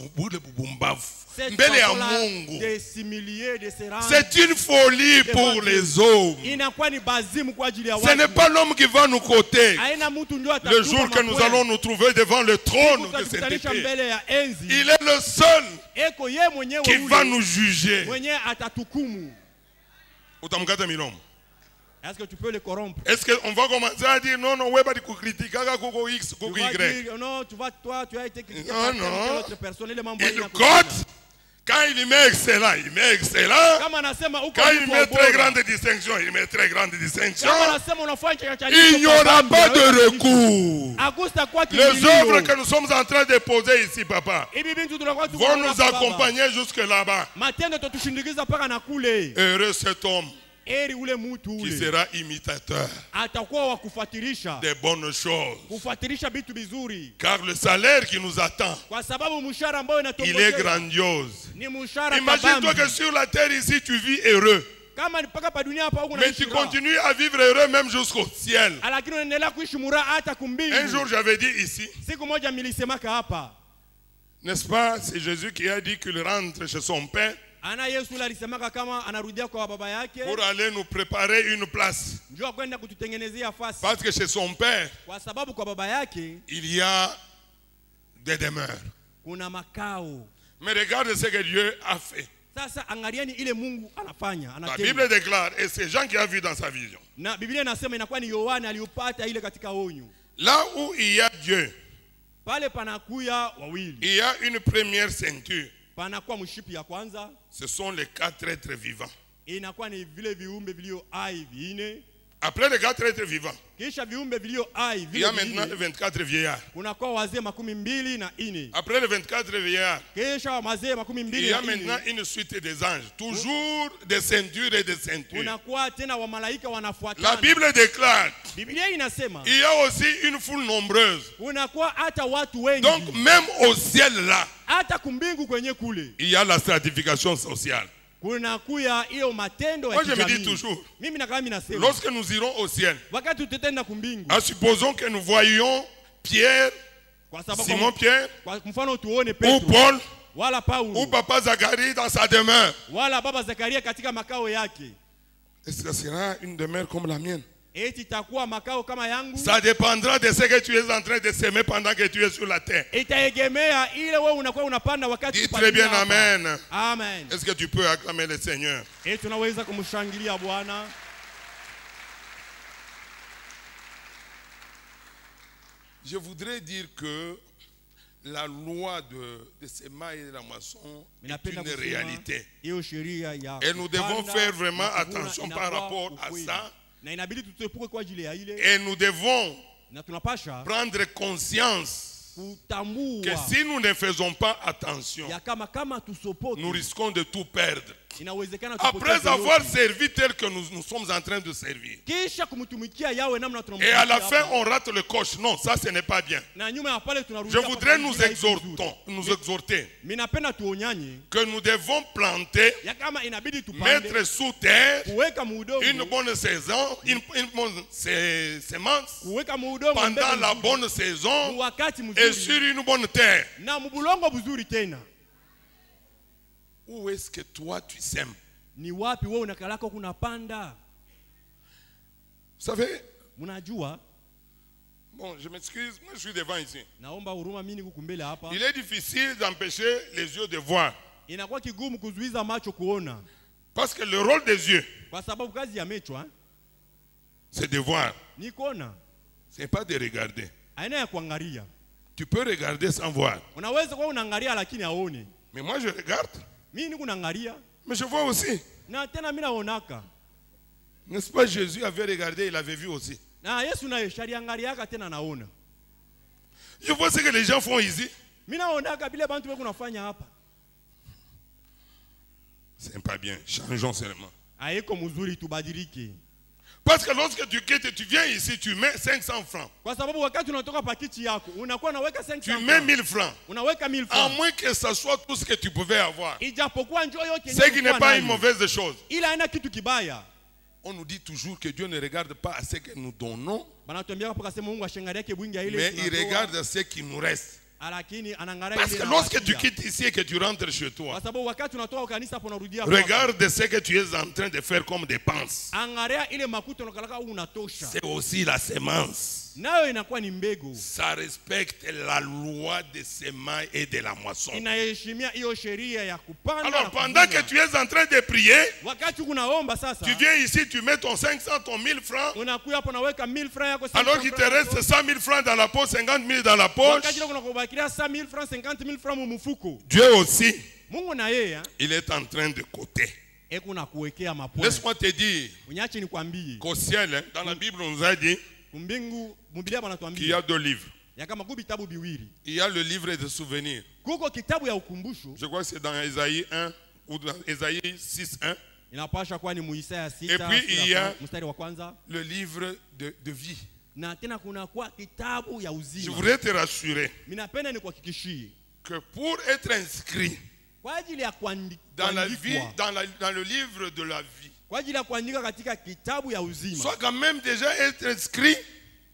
C'est une folie pour les hommes. Ce n'est pas l'homme qui va nous coter. Le jour que nous allons nous trouver devant le trône de cette épée, il est le seul qui va nous juger. Est-ce que tu peux le corrompre? Est-ce qu'on va commencer à dire non, ouais, pas de critiquer, X, Y. Non, tu as été critiqué par notre personne. Il cote. Quand il met excellent, il met excellent. Quand il met très grande distinction, il met très grande distinction. Il n'y aura pas de recours. Les œuvres que nous sommes en train de poser ici, papa, vont nous accompagner jusque là-bas. Heureux cet homme qui sera imitateur des bonnes choses. Car le salaire qui nous attend, il est grandiose. Imagine-toi que sur la terre ici, tu vis heureux. Mais tu continues à vivre heureux même jusqu'au ciel. Un jour, j'avais dit ici, n'est-ce pas, c'est Jésus qui a dit qu'il rentre chez son Père pour aller nous préparer une place. Parce que chez son Père, il y a des demeures. Mais regarde ce que Dieu a fait. La Bible déclare, et c'est Jean qui a vu dans sa vision. Là où il y a Dieu, il y a une première ceinture. Ce sont les 4 êtres vivants. Après les 4 êtres vivants, Kisha viumbe vilio hai il y a vile maintenant les 24 vieillards. kunakuwa wazee 24. Après les 24 vieillards, Kisha wazee il y a maintenant 24 une suite des anges. Toujours des ceintures et des ceintures. kunakuwa tena wa malaika La wanafuatana. Bible déclare, Biblia inasema il y a aussi une foule nombreuse. kunakuwa hata watu wengi. Donc même au ciel là, Hata kumbingu kwenye kule il y a la stratification sociale. kunakuya hiyo matendo ya Moi je me dis kijamii. toujours, Mimi na kama ninasema lorsque nous irons au ciel, wakati tutatenda kumbingu, supposons que nous voyions Pierre, kwa sababu Simon Pierre, kwa mfano tuone ou Petro Paul, wala ou Paulo Papa Zacharie dans sa demeure. wala baba Zakaria katika makao yake, Est-ce que ce sera une demeure comme la mienne? eti itakuwa makao kama yangu? Ça dépendra de ce que tu es en train de s'aimer pendant que tu es sur la terre. Itaegemea ile wewe unakuwa unapanda wakati Dis uko très bien hapa. Amen. Amen. Est-ce que tu peux acclamer le Seigneur? Tunaweza kumshangilia Bwana. Je voudrais dire que la loi de semaille et de la moisson est une réalité. Hiyo sheria ya Et nous devons kupanda faire vraiment na kuvuna attention inakuwa par rapport à ukweli. ça. Na inabidi tutepuke kwa ajili ya ile, Et nous devons na tunapasha prendre conscience que kutambua si nous ne faisons pas attention, ya kama tusopoke nous risquons de tout perdre. inawezekana Après tupoteze avoir yote. servi tel que nous sommes en train de servir. Kisha kumtumikia yawe namna Et tunamtumikia à la fin, hapa. on rate le coche. Non, ça, ce n'est pas bien. Na nyuma ya pale Je tunarudia voudrais kwa nous njia hizi nzuri. exhorter Mimi napenda tuonyanye que nous devons planter, ya kama inabidi tupande mettre sous terre kuweka muudongo, une bonne saison, une bonne semence kuweka muudongo pendant mbele la mzuri, bonne saison wakati et mzuri sur une bonne terre. na mbulongo buzuri tena. Où est-ce que toi tu sèmes? Ni wapi wewe unakalaka kunapanda? Vous savez, Mnajua, bon, je m'excuse, moi je suis devant ici. naomba huruma mimi niko kumbele hapa. Il est difficile d'empêcher les yeux de voir. Inakuwa kigumu kuzuiza macho kuona, Parce que le rôle des yeux, kwa sababu kazi ya macho c'est de voir. ni kuona, Ce n'est pas de regarder. aina ya kuangalia. Tu peux regarder sans voir. Unaweza kuwa unaangalia lakini haoni. Mais moi je regarde, Mimi niko naangalia mais je vois aussi. na tena mimi naonaka. N'est-ce pas, Jésus avait regardé, il avait vu aussi. Na Yesu naye shaliangaliaka tena naona. Je vois ce que les gens font ici. Mimi naonaka bile bantu wako nafanya hapa. C'est pas bien, changeons seulement. Haiko mzuri, tubadilike. Parce que lorsque tu quittes, tu viens ici, tu mets 500 francs. Kwa sababu wakati unatoka pakiti yako, unakuwa naweka 500 Tu francs. mets 1000 francs. Unaweka 1000 À francs. moins que ce soit tout ce que tu pouvais avoir. Ijapokuwa njoo yote Ce qui n'est pas une mauvaise chose. ila haina kitu kibaya. On nous dit toujours que Dieu ne regarde pas à ce que nous donnons, Banatuambia hapo kasema Mungu ashangalia yake bwingi ya ile mais il tunatoa, regarde à ce qui nous reste. lakini anaangalia Parce ile que na lorsque tu wakia. quittes ici et que tu rentres chez toi, Kwa sababu wakati unatoka kanisa hapo unarudia kwako, regarde ce que tu es en train de faire comme dépense. angalia ile makuta unakalaka au unatosha. C'est aussi la sémence. Nayo inakuwa ni mbegu. Ça respecte la loi des semailles et de la moisson. Inaheshimia hiyo sheria ya kupanda. Alors na pendant kuvuna. que tu es en train de prier, Wakati unaomba sasa, tu viens ici, tu mets ton 500, ton 1000 francs. unakuya hapo naweka 1000 francs yako, 500 Alors qu'il te francs reste yako. 100 000 francs dans la poche, 50 000 dans la poche. Wakati ile kunakubakilia 100,000 francs, 50,000 francs mu mfuko. Dieu aussi, Mungu na yeye il est en train de coter. eko na kuwekea mapoint. Laisse-moi te dire Unyache nikwambie, qu'au ciel, hein, dans la Bible, on nous a dit kumbingu Biblia qu'il y banatuambia a 2 livres. ya kama ku vitabu biwili. Il y a le livre de souvenirs. Kuko kitabu ya ukumbusho, Je crois que c'est dans Ésaïe 1 ou dans Ésaïe 6, 1. inapasha kuwa ni Muisaya 6 Et puis, il y a- mstari wa kwanza, Le livre de vie. na tena kuna kwa kitabu ya Je uzima. voudrais te rassurer Mimi napenda nikuhakikishie que pour être inscrit kwa ajili ya dans la vie, kuandikwa, dans le livre de la vie, kwa ajili ya kuandika katika kitabu ya uzima, soit quand même déjà être inscrit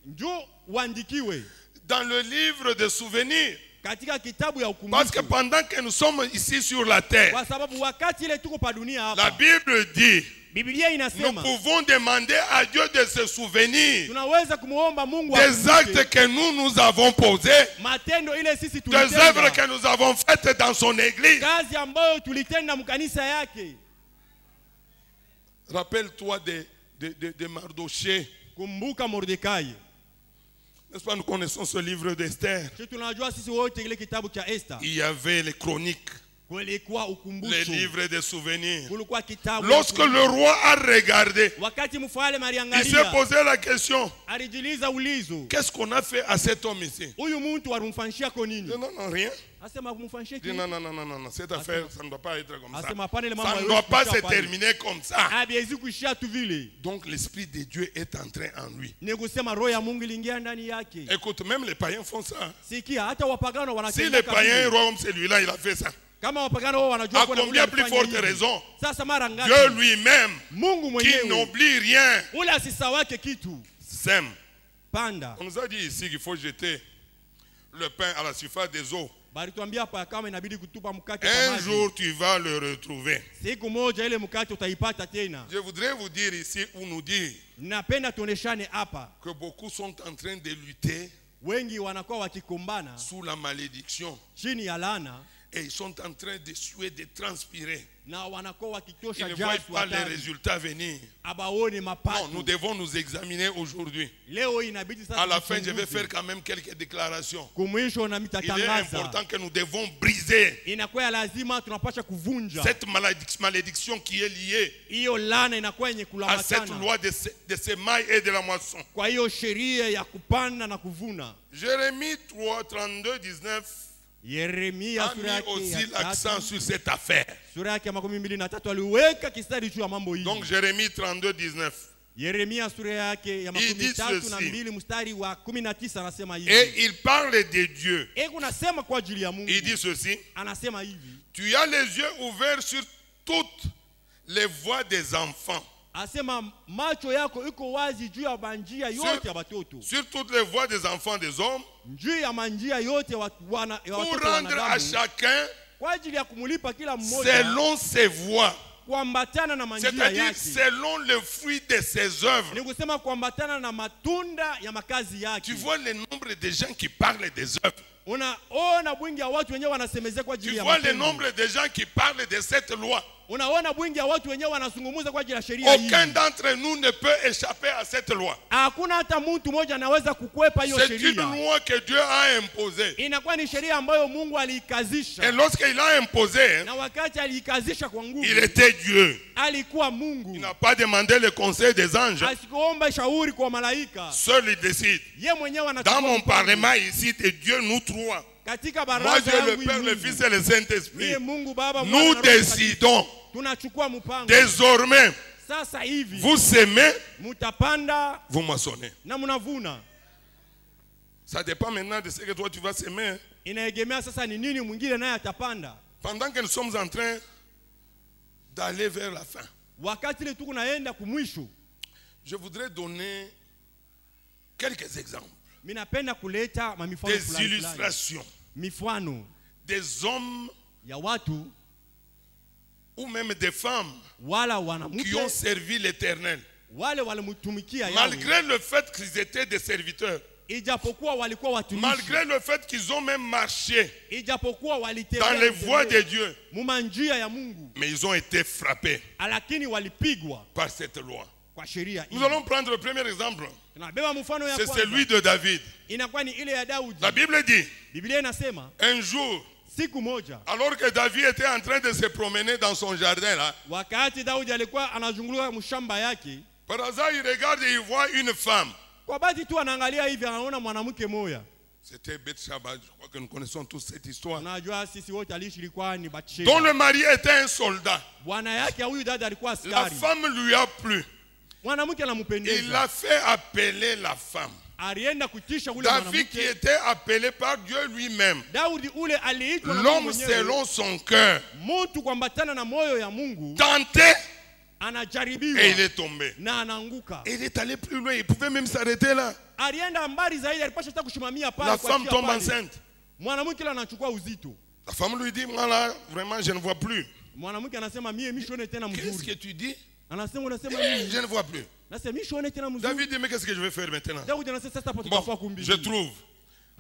njoo uandikiwe dans le livre de souvenirs. katika kitabu ya Parce que ukumbusho. pendant que nous sommes ici sur la terre, Kwa sababu wakati ile tuko pa dunia la hapa, Bible dit, Biblia nous inasema pouvons demander à Dieu de se souvenir tunaweza kumuomba Mungu des akumbuke actes que nous avons posés, matendo ile sisi des œuvres tulitenda, que nous avons faites dans son église. kazi ambayo tulitenda mkanisa yake. Rappelle-toi de Mardoché. Kumbuka Mordekai. N'est-ce pas, nous connaissons ce livre d'Esther. Sisi tunajua sisi wote ile kitabu cha Esther. Il y avait les chroniques. kulikuwa les ukumbusho, livres des souvenirs. kulikuwa kitabu. Lorsque le roi a regardé, Wakati mfalme il s'est aliangalia, posé la question, alijiuliza ulizo, qu'est-ce qu'on a fait à cet homme ici? huyu mtu alimfanyia kwa nini? Non, non, rien. Asema kumfanyia Il dit kitu. non, non, non, non, non, cette affaire, ça ne doit pas être comme ça. Asema hapana, ile Ça mambo ne doit pas se haiwezi kuisha pale. terminer comme ça. Habiwezi kuishia tu vile. Donc l'Esprit de Dieu est entré en lui. Ni kusema roho ya Mungu iliingia ndani yake. Écoute, même les païens font ça. Sikia, hata wapagano Si wanatenda les kama païens, un vile. roi comme celui-là, il a fait ça. Kama wapagano wao wanajua À kuna combien ule plus alifanya forte hivi. raison, Sasa mara ngapi Dieu lui-même, Mungu qui mwenyewe n'oublie rien, ule asisawake kitu sème. panda. On nous a dit ici qu'il faut jeter le pain à la surface des eaux. Balituambia hapa kama inabidi kutupa mkate kwa Un maji. jour, tu vas le retrouver. Siku moja ile mkate utaipata tena. Je voudrais vous dire ici, ou nous dire, Napenda tuoneshane hapa. que beaucoup sont en train de lutter Wengi wanakuwa wakikumbana sous la malédiction. chini ya laana Et ils sont en train de suer, de transpirer. na wanakuwa Ils wakitosha ne voient jasho pas les hatari. résultats venir. Abaone Non, mapato. nous devons nous examiner aujourd'hui. Leo inabidi sasa À la fin, je vais tuchunguze. faire quand même quelques déclarations. Kumwisho na Il est mitatangaza. important que nous devons briser Inakuwa ya lazima tunapasha kuvunja. cette malédiction qui est liée Hiyo laana inakuwa yenye à cette kulamatana. loi de semailles et de la moisson. Kwa hiyo sheria ya kupanda na kuvuna. Jérémie 3, 32, 19 Yeremia a sura mis yake aussi ya l'accent tatu, sur cette affaire. sura yake ya 23 aliweka kistari juu ya mambo hii. Donc Jérémie 32, 19. Yeremia sura yake ya Il dit 32 mstari wa 19 anasema hivi. Et il parle de Dieu. Kunasema kwa ajili ya Mungu. Il dit ceci. Anasema hivi. Tu as les yeux ouverts sur toutes les voies des enfants. Asema macho yako iko wazi juu ya manjia yote ya watoto. Sur toutes les voies des enfants des hommes. Juu ya manjia yote ya Pour watoto rendre à wanadamu. chacun Kwa ajili ya kumulipa kila mmoja selon ses voies. kuambatana na manjia C'est-à-dire yake. selon le fruit de ses œuvres. Ni kusema kuambatana na matunda ya makazi yake. Tu vois le nombre de gens qui parlent des œuvres. Unaona bwingi ya watu wenyewe wanasemezea kwa Tu ajili ya vois le matendo. nombre de gens qui parlent de cette loi. Unaona bwingi ya watu wenyewe wanazungumza kwa ajili ya sheria hii. Aucun d'entre nous ne peut échapper à cette loi. Hakuna hata mtu mmoja anaweza kukwepa hiyo C'est une sheria. loi que Dieu a imposée. Inakuwa ni sheria ambayo Mungu Et aliikazisha. lorsqu'il a imposé, Na wakati aliikazisha kwa nguvu, il était Dieu. alikuwa Il Mungu. n'a pas demandé le conseil des anges. Asikuomba shauri kwa malaika. Seul il décide. Ye mwenyewe Dans anachukua mon mpango. parlement ici, de Dieu, nous trois. Katika Moi, baraza Dieu, le yangu Père, hii le Mungu. Fils et le Saint-Esprit. Niye Mungu Baba, Mwana Nous na Roho Mtakatifu. décidons. Tunachukua mpango. Désormais, Sasa hivi vous semez, mutapanda vous moissonnez. na mnavuna. Ça dépend maintenant de ce que toi tu vas semer. Hein. Inaegemea sasa ni nini mwingine naye atapanda. Pendant que nous sommes en train d'aller vers la fin, Wakati ile tuko naenda kumwisho, je voudrais donner quelques exemples, minapenda kuleta mamifano des fulani fulani. illustrations, Mifano des hommes ya watu ou même des femmes wala qui wanamke ont servi l'Éternel. wale walimtumikia Yahweh, Malgré le fait qu'ils étaient des serviteurs, ijapokuwa walikuwa watumishi, malgré le fait qu'ils ont même marché ijapokuwa dans walitembea les voies de Dieu, mumanjia ya Mungu, mais ils ont été frappés lakini walipigwa par cette loi. kwa sheria hii. Nous allons prendre le premier exemple. Tunabeba mfano ya C'est kwanza, celui de David. inakuwa ni ile ya Daudi. La Bible dit, Biblia inasema un jour, siku moja, alors que David était en train de se promener dans son jardin là, wakati Daudi alikuwa anazunguluka mshamba yake, par hasard il regarde et il voit une femme. kwa bahati tu anaangalia hivi, anaona mwanamke moja. C'était Bathsheba, je crois que nous connaissons tous cette histoire. Unajua sisi wote aliishi ilikuwa ni Dont Bathsheba. le mari était un soldat. Bwana yake huyu dada alikuwa La askari. femme lui a plu. Mwanamke Il anampendeza. a fait appeler la femme. Alienda kutisha ule David qui mwanamke. était appelé par Dieu lui-même. Daudi ule aliitwa na Mungu L'homme mwenyewe. selon son cœur. Mtu kuambatana na moyo ya Mungu Tenté anajaribiwa et il est tombé. na anaanguka. Et il est allé plus loin. Il pouvait même s'arrêter là. Alienda mbali zaidi, alipasha hata kushimamia pale. La kuachia femme tombe pale. enceinte. Mwanamke ile anachukua uzito. La femme lui dit, moi là, vraiment, je ne vois plus. Mwanamke anasema mie mishone tena Qu'est-ce que mzuri. tu dis? Anasema unasema nini? Je ne vois plus. Nasema mishone tena mzuri. David dit, mais qu'est-ce que je vais faire maintenant? Daudi anasema sasa hapo tutafua Bon, kumbi. je trouve.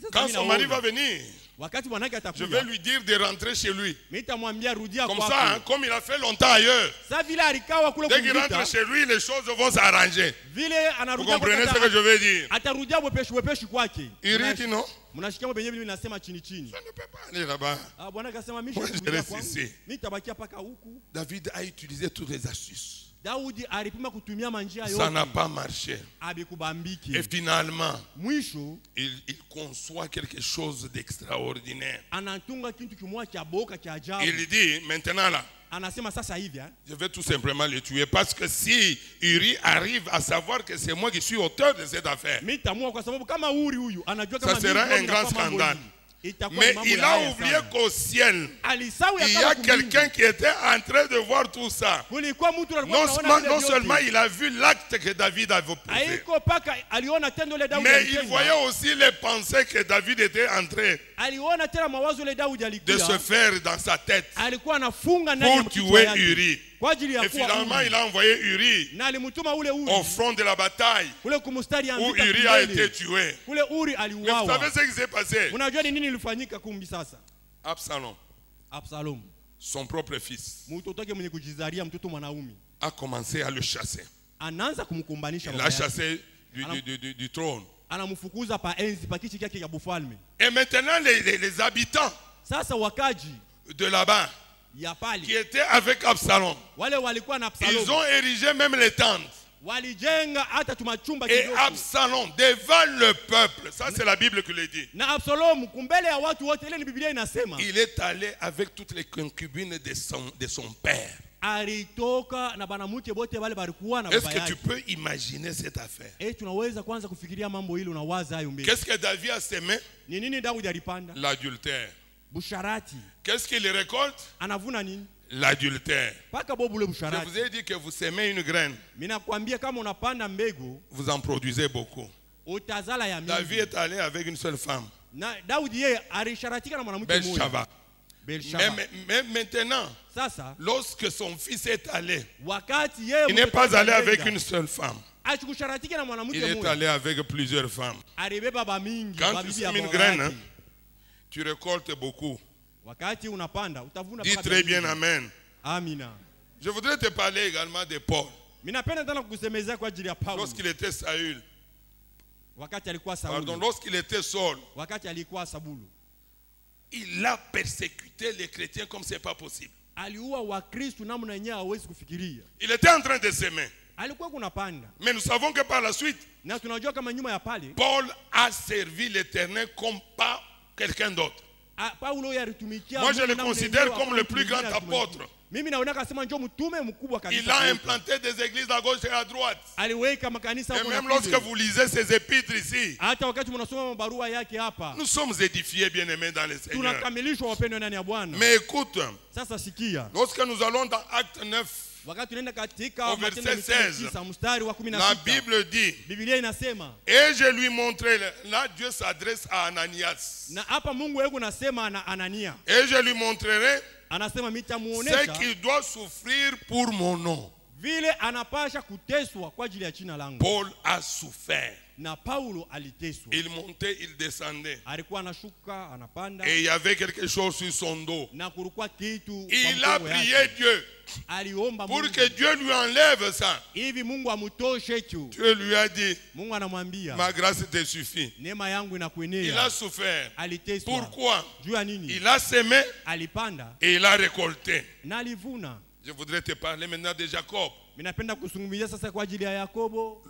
Sasa Quand mimi son mari naona. va venir, wakati bwanake je vais atakuja lui dire de rentrer chez lui. nitamwambia rudia Comme kwako. ça, hein, comme il a fait longtemps ailleurs. Sasa vile alikawa kule Dès qu'il kumvita, rentre chez lui, les choses vont s'arranger. vile Vous anarudia comprenez ce que kwake, je veux dire? atarudia wepeshi kwake. Uri dit non. Mnashikia mbenye vile nasema chini chini. Je ne peux pas aller là-bas. Ah, bwana akasema mimi Moi, je sikurudia reste kwangu. ici. Mimi nitabakia paka huku. David a utilisé toutes les astuces. Daudi alipima kutumia manjia Ça yote. n'a pas marché. Abikubambiki. Et finalement, Mwisho il conçoit quelque chose d'extraordinaire. anatunga kitu kimoja cha boka cha ajabu. Il dit, maintenant là, Anasema sasa hivi je vais tout simplement le tuer. Parce que si Uri arrive à savoir que c'est moi qui suis auteur de cette affaire, mimi nitamua kwa sababu kama Uri huyu anajua kama ça sera mimi un grand nafanya mambo scandale. hivi, itakuwa Mais mambo il ya a haya oublié sana. qu'au ciel, Alisahau ya il y kama a kumbingu. quelqu'un qui était en train de voir tout ça. Kulikuwa mtu alikuwa Non, anaona vile non vyote. seulement il a vu l'acte que David avait posé, Haiko paka aliona tendo ile Daudi mais il alitenda. voyait aussi les pensées que David était en train Aliona tena mawazo ile Daudi de alikuwa. se faire dans sa tête Alikuwa anafunga ndani ya pour kichwa tuer yake. Uri. Kwa ajili ya Et kuwa finalement, Uri. il a envoyé Uri Na alimtuma ule Uri. au front de la bataille Kule kumstari ya où vita Uri a mbele. été tué. Kule Uri Mais vous aliuawa. savez ce qui s'est passé? Unajua ni nini ilifanyika kumbi sasa? Absalom, Absalom, son propre fils, mtoto wake mwenye kujizaria mtoto mwanaume, a commencé à le chasser. anaanza kumkumbanisha Il baba l'a yake. chassé du trône. Anamfukuza pa enzi pa kiti chake ya bufalme. Et maintenant, les habitants Sasa wakaji de là-bas ya qui pale étaient avec Absalom, wale walikuwa na Absalom, ils ont érigé même les tentes. walijenga hata tumachumba Et kidogo. Absalom, devant le peuple, ça c'est la Bible qui le dit, Na Absalom kumbele ya watu wote, ile ni Biblia inasema, il est allé avec toutes les concubines de son père. alitoka na banamuke bote wale balikuwa na Est-ce baba que tu yake. peux imaginer cette affaire? Tunaweza kwanza kufikiria mambo hili, unawaza hayo mbele. Qu'est-ce que David a semé? Ni nini Daudi alipanda? L'adultère. Busharati. Qu'est-ce qu'il récolte? Anavuna nini? L'adultère. Paka bobu ule Je busharati. vous ai dit que vous semez une graine, Mimi nakwambia kama unapanda mbegu, vous en produisez beaucoup. utazala ya mingi. David est allé avec une seule femme, Na Daudi yeye alisharatika na mwanamke mmoja. Bathsheba. Belshaba. Mais maintenant, Sasa lorsque son fils est allé, wakati yeye il n'est pas allé avec alienda, une seule femme. achikusharatika na mwanamke Il est mmoja. allé avec plusieurs femmes. Alibeba ba mingi, Quand ba tu bibi ya sèmes une baba graine, yake. hein, tu récoltes beaucoup. Wakati unapanda utavuna Dis paka très mingi. bien Amen. Amina. Je voudrais te parler également de Paul. Mimi napenda tena kukusemezea kwa ajili ya Paulo. Lorsqu'il était Saül, Wakati alikuwa pardon, Sauli. lorsqu'il était Saul, Wakati alikuwa Sabulu. il a persécuté les chrétiens comme c'est pas possible. Aliua Wakristo namna yenyewe hawezi kufikiria. Il était en train de s'aimer. Alikuwa kunapanda. Mais nous savons que par la suite, Na tunajua kama nyuma ya pale Paul a servi l'Éternel comme pas quelqu'un d'autre. Paulo alitumikia. Moi, je Mungu le namna considère yenyewe comme le plus hakutumikia grand apôtre. Mimi naona kasema njoo mtume mkubwa kabisa. Il a implanté des églises à gauche et à droite. Aliweka makanisa Et huko même na lorsque kule. vous lisez ces épîtres ici, Hata wakati mnasoma barua yake hapa, nous sommes édifiés, bien-aimés dans le Seigneur. tunakamilishwa wapendwa ndani ya Bwana. Mais écoute, Sasa sikia. lorsque nous allons dans Acte 9, Wakati tunaenda katika Au Matendo ya verset Mitume 16, 9 mstari wa la 16. Bible dit, Biblia inasema, et je lui montrai, là Dieu s'adresse à Ananias, na hapa Mungu yeye anasema na Anania. et je lui montrerai Anasema ce mitamuonesha qu'il doit souffrir pour mon nom. vile anapasha kuteswa kwa ajili ya jina langu. Paul a souffert. Na Paulo aliteswa. Il montait, il descendait. Alikuwa anashuka, anapanda. Et il y avait quelque chose sur son dos. Na kulikuwa kitu kwa Il a mgongo prié yake. Dieu Aliomba pour Mungu. que Dieu lui enlève ça. Hivi Mungu amutoshe tu. Dieu lui a dit, Mungu anamwambia, ma grâce te suffit. neema yangu Il a inakuenea. souffert. Aliteswa. Pourquoi? Juu ya nini? Il a semé Alipanda et il a récolté. na alivuna. Je voudrais te parler maintenant de Jacob. Ninapenda kuzungumzia sasa kwa ajili ya Yakobo.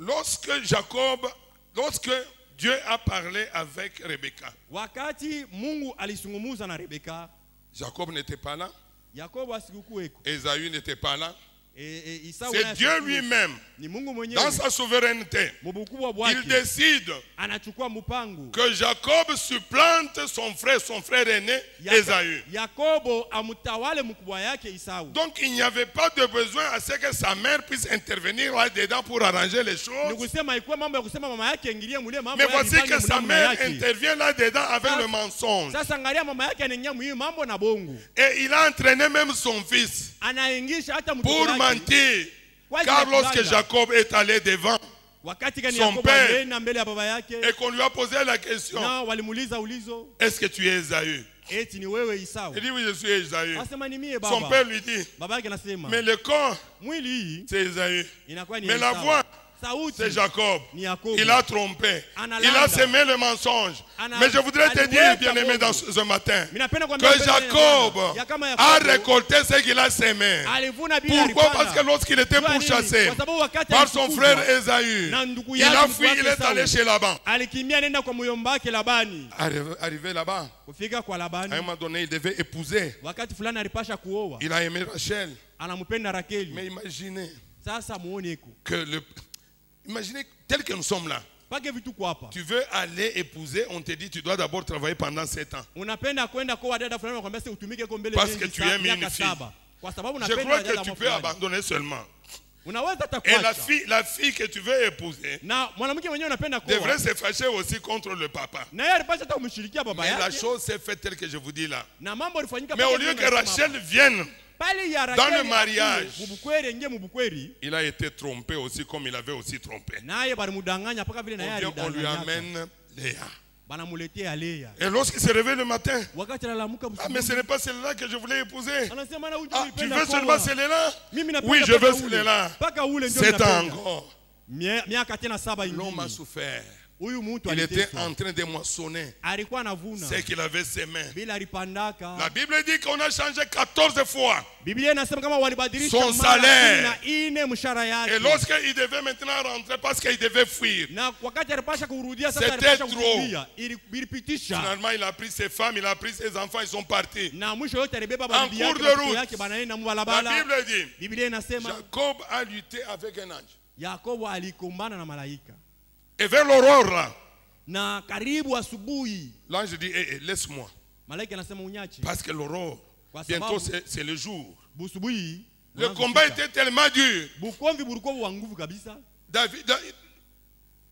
Lorsque Dieu a parlé avec Rebecca, Wakati Mungu alisungumuza na Rebeka, Jacob n'était pas là, Yakobo asikukuweko. Ésaü n'était pas là. Esau C'est naye Dieu asikukuweko. lui-même, Ni Mungu dans mwenyewe sa souveraineté, mubukubwa il bwake décide anachukua mpango. que Jacob supplante son frère aîné, Ésaü. Yakobo amutawale mkubwa yake Esau. Donc il n'y avait pas de besoin à ce que sa mère puisse intervenir là-dedans pour arranger les Ni choses. kusema ilikuwa mambo ya kusema mama yake ingilie mule mambo Mais ya voici mipango que sa namna mère yake. intervient là-dedans avec Ça- le mensonge. Sasa angalia mama yake anaingia mwiyo mambo na bongo. Et il a entraîné même son fils Anaingisha hata mtoto pour wake. mentir. Kwa ajili Car ya lorsque kudanga. Jacob est allé devant, wakati gani son Yakobo père, alienda mbele ya baba yake et qu'on lui a posé la question, na walimuuliza ulizo, est-ce que tu es Esaü? eti ni wewe Esau? Il dit oui, je suis Esaü. Asema ni mie Son baba. père lui dit, Baba yake anasema mais le corps, mwili hii c'est Esaü. inakuwa ni Mais la Esau. voix, Sauti c'est Jacob. ni Yakobo. Il a trompé. Analanda. Il a semé le mensonge. Ana- Mais je voudrais te dire, aliweka bien-aimé, Mungu. dans ce matin, Minapenda kuambia que mbele ya Jacob Bwana, ya kama a Yakobo récolté ce qu'il a semé. alivuna bila Pourquoi? alipanda. Parce que lorsqu'il était Jua nini? pourchassé Kwa sababu wakati par son alifukuzwa, frère Esaü, na ndugu il yake a ndugu fui, yake il est allé Esau, chez Laban. alikimbia nenda kwa muyomba wake Labani. Arrivé là-bas, Kufika kwa à un Labani, moment donné, il devait épouser. wakati fulani alipasha kuoa, Il a aimé Rachel. anampenda Rakeli. Mais imaginez Sasa muoneko que imaginez tel que nous sommes là. pake vitu kwa hapa, Tu veux aller épouser, on te dit tu dois d'abord travailler pendant 7 ans. unapenda kwenda kwa dada fulani, wakwambia sasa utumike kwa mbele Parce miezi que tu saba, aimes miaka une fille. saba. Kwa sababu Je unapenda crois dada que tu mwa peux fulani. abandonner seulement. Unaweza Et takuacha. la fille que tu veux épouser Na mwanamke mwenyewe unapenda kuoa, devrait se fâcher aussi contre le papa. na yeye alipasha hata kumshirikia baba Mais la yake, chose s'est faite telle que je vous dis là. na mambo alifanyika Mais pale au lieu vile que nasema Rachel hapa. vienne, Pale ya dans Rakeli le mariage, akuwe, mubukweri nge mubukweri, il a été trompé aussi comme il avait aussi trompé. naye balimudanganya paka vile na yeye On lui alidanganya. amène Léa. Banamuletea Lea. Et lorsqu'il se réveille le matin, Wakati analamuka ah mais ce busubuhi, n'est pas celle-là que je voulais épouser. anasema na huyu Ah, tu nilipenda veux kuoa. seulement celle-là? Mimi napenda Oui, je paka veux ule. celle-là. Paka ule ndio 7 ans ninapenda. encore. Miaka tena 7 L'homme a ingine. souffert. Huyu mtu Il était aliteswa. en train de moissonner Alikuwa anavuna ce qu'il avait semé. bila alipandaka. La Bible dit qu'on a changé 14 fois. Biblia inasema kama walibadilisha Son mara salaire. 14 mshahara yake. Et lorsqu'il devait maintenant rentrer parce qu'il devait fuir, Na wakati alipasha kurudia sasa C'était alipasha trop. kukimbia. Ilipitisha. finalement il a pris ses femmes, il a pris ses enfants, ils sont partis. Na mwisho yote alibeba En bibi cours yake de na watoto route. yake banaenda La mubalabala. Bible dit, Biblia inasema Jacob a lutté avec un ange. Yakobo alikumbana na malaika. Et vers l'aurore, là, Na karibu asubuhi l'ange dit, laisse-moi. malaika anasema unyache. Parce que l'aurore, Kwa bientôt sababu c'est le jour. busubuhi Le combat était tellement dur. bukomvi bulikuwa wa nguvu kabisa.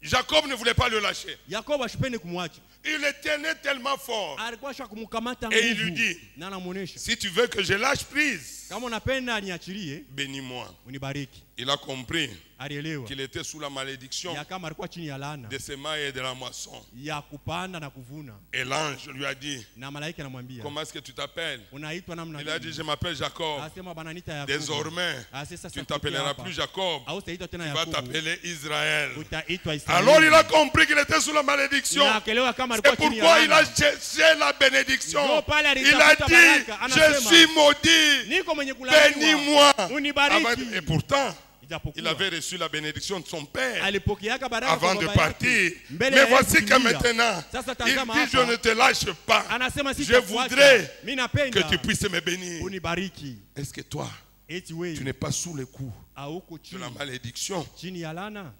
Jacob ne voulait pas le lâcher. Yakobo ashipende kumwacha. Il le tenait tellement fort. Alikuwa shaka kumkamata Et il lui nguvu. dit, Na anamuonesha, si tu veux que je lâche prise, kama unapenda niachilie, bénis-moi. unibariki. Il a compris Alielewa qu'il était sous la malédiction ya kama alikuwa chini ya laana de semailles et de la moisson. ya kupanda na kuvuna. Et l'ange lui a dit, Na malaika anamwambia, comment est-ce que tu t'appelles? unaitwa namna Il a dit, gani? je m'appelle Jacob. Asema bananita Yakobo. Désormais, Sasa tu ne t'appelleras plus Jacob, au utaitwa tena tu vas Yakobo. t'appeler Israël. Utaitwa Israeli. Alors il a compris qu'il était sous la malédiction. Na akaelewa kama C'est alikuwa chini ya pourquoi il a laana. cherché la bénédiction. Ndio pale Il a alitafuta dit, baraka. je Anasema, suis maudit, niko mwenye kulaaniwa. bénis-moi. Unibariki. Et pourtant, Ijapokuwa il avait reçu la bénédiction de son père alipokeaka baraka avant kwa de baba partir. yake. Mbele Mais ya voici yeye que kukimbia. maintenant, Sasa il tazama dit, je hapa. ne te lâche pas. Anasema Je sitakuacha. voudrais Mimi que napenda tu puisses me bénir. unibariki. Est-ce que toi, Eti tu wewe n'es pas sous le coup hauko de chini la malédiction chini ya laana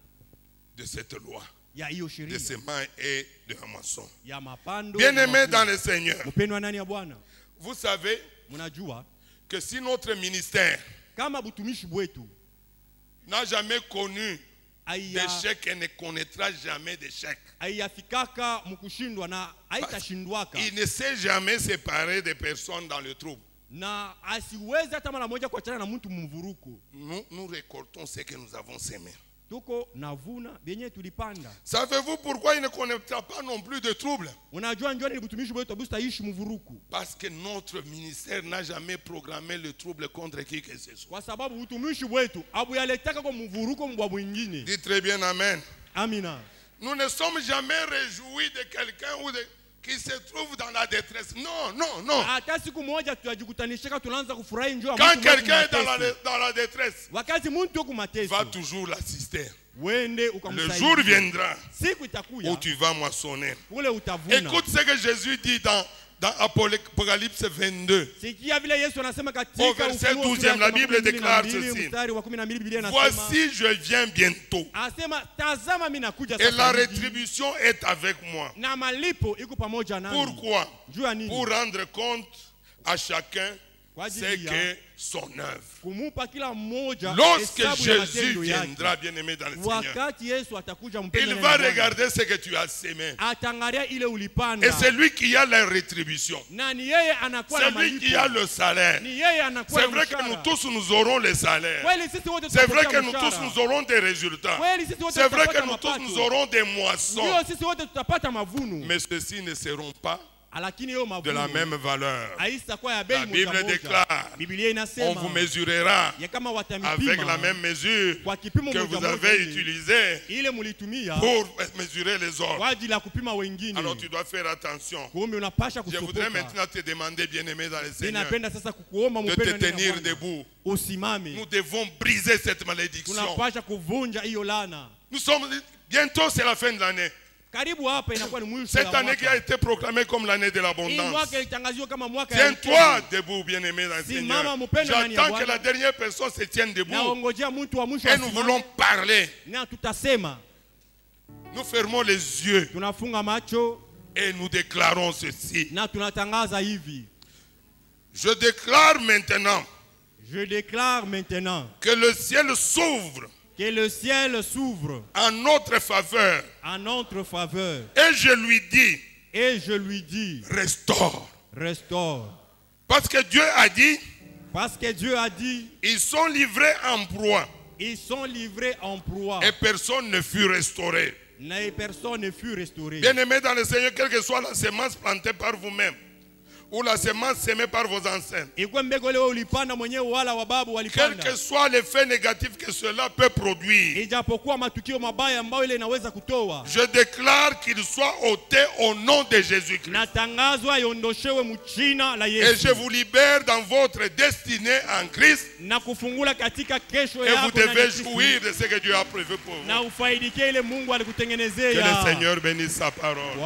de cette loi, ya hiyo de sheria semailles et de la moisson? ya mapando. Bien-aimés dans le Seigneur, Mpendwa nani ya Bwana, vous savez mnajua que si notre ministère kama butumishi bwetu n'a jamais connu aya d'échec et ne connaîtra jamais d'échec, aiyafikaka mkushindwa na haitashindwaka il ne s'est jamais séparé des personnes dans le trouble. na asiwezi hata mara moja kuachana na mtu mvuruko. Nous récoltons ce que nous avons semé. Tuko navuna benye tulipanda. Savez-vous pourquoi il ne connaîtra pas non plus de trouble? Unajua njoo ni butumishi bwetu abustaishi mvuruko. Parce que notre ministère n'a jamais programmé le trouble contre qui que ce soit. Kwa sababu utumishi wetu abuyaletaka kwa mvuruko mbwa mwingine. Dis très bien amen. Amina. Nous ne sommes jamais réjouis de quelqu'un qui se trouve dans la détresse. Non, non, non. Hata siku moja tutajikutanishaka tunaanza kufurahi njoo Quand quelqu'un est dans la détresse, wakati mtu yuko mateso va toujours l'assister. wende Le ukamsaidia. jour viendra Siku itakuya où tu vas moissonner. ule utavuna. Écoute ce que Jésus dit dans Apocalypse 22. Sikia vile Yesu anasema Au katika verset Ufunuo 12, sura ya la Bible 12 déclare ceci. mstari wa 12 Biblia inasema, Voici, je viens bientôt. asema tazama mimi nakuja Et la sasa hivi, rétribution est avec moi. na malipo iko pamoja nami. Pourquoi? Juu ya nini? Pour rendre compte à chacun c'est que son œuvre. Lorsque Lorsque Jésus viendra, bien-aimé dans le Seigneur, il va regarder ce que tu as semé. Et c'est lui qui a la rétribution. C'est lui qui a le salaire. C'est vrai que nous tous nous aurons les salaires. C'est vrai que nous tous nous aurons des résultats. C'est vrai que nous tous nous aurons des moissons. Mais ceux-ci ne seront pas de la même valeur. La Bible déclare, on vous mesurera avec la même mesure que vous avez utilisée pour mesurer les autres. Alors tu dois faire attention. Je voudrais maintenant te demander, bien-aimé dans le Seigneur, de te tenir debout. Nous devons briser cette malédiction. Nous sommes bientôt, c'est la fin de l'année. Cette année qui a été proclamée comme l'année de l'abondance. Tiens-toi debout, bien-aimé dans le Seigneur. J'attends que la dernière personne se tienne debout. Et nous voulons parler. Nous fermons les yeux. Et nous déclarons ceci. Je déclare maintenant que le ciel s'ouvre. Que le ciel s'ouvre en notre faveur. Et je lui dis, restaure. Parce que Dieu a dit, ils sont livrés en proie. Et personne ne fut restauré. Bien-aimé dans le Seigneur, quelle que soit la semence plantée par vous-même, ou la semence semée par vos ancêtres, quel que soit l'effet négatif que cela peut produire, je déclare qu'il soit ôté au nom de Jésus-Christ. Et je vous libère dans votre destinée en Christ. Et vous devez jouir de ce que Dieu a prévu pour vous. Que le Seigneur bénisse sa parole.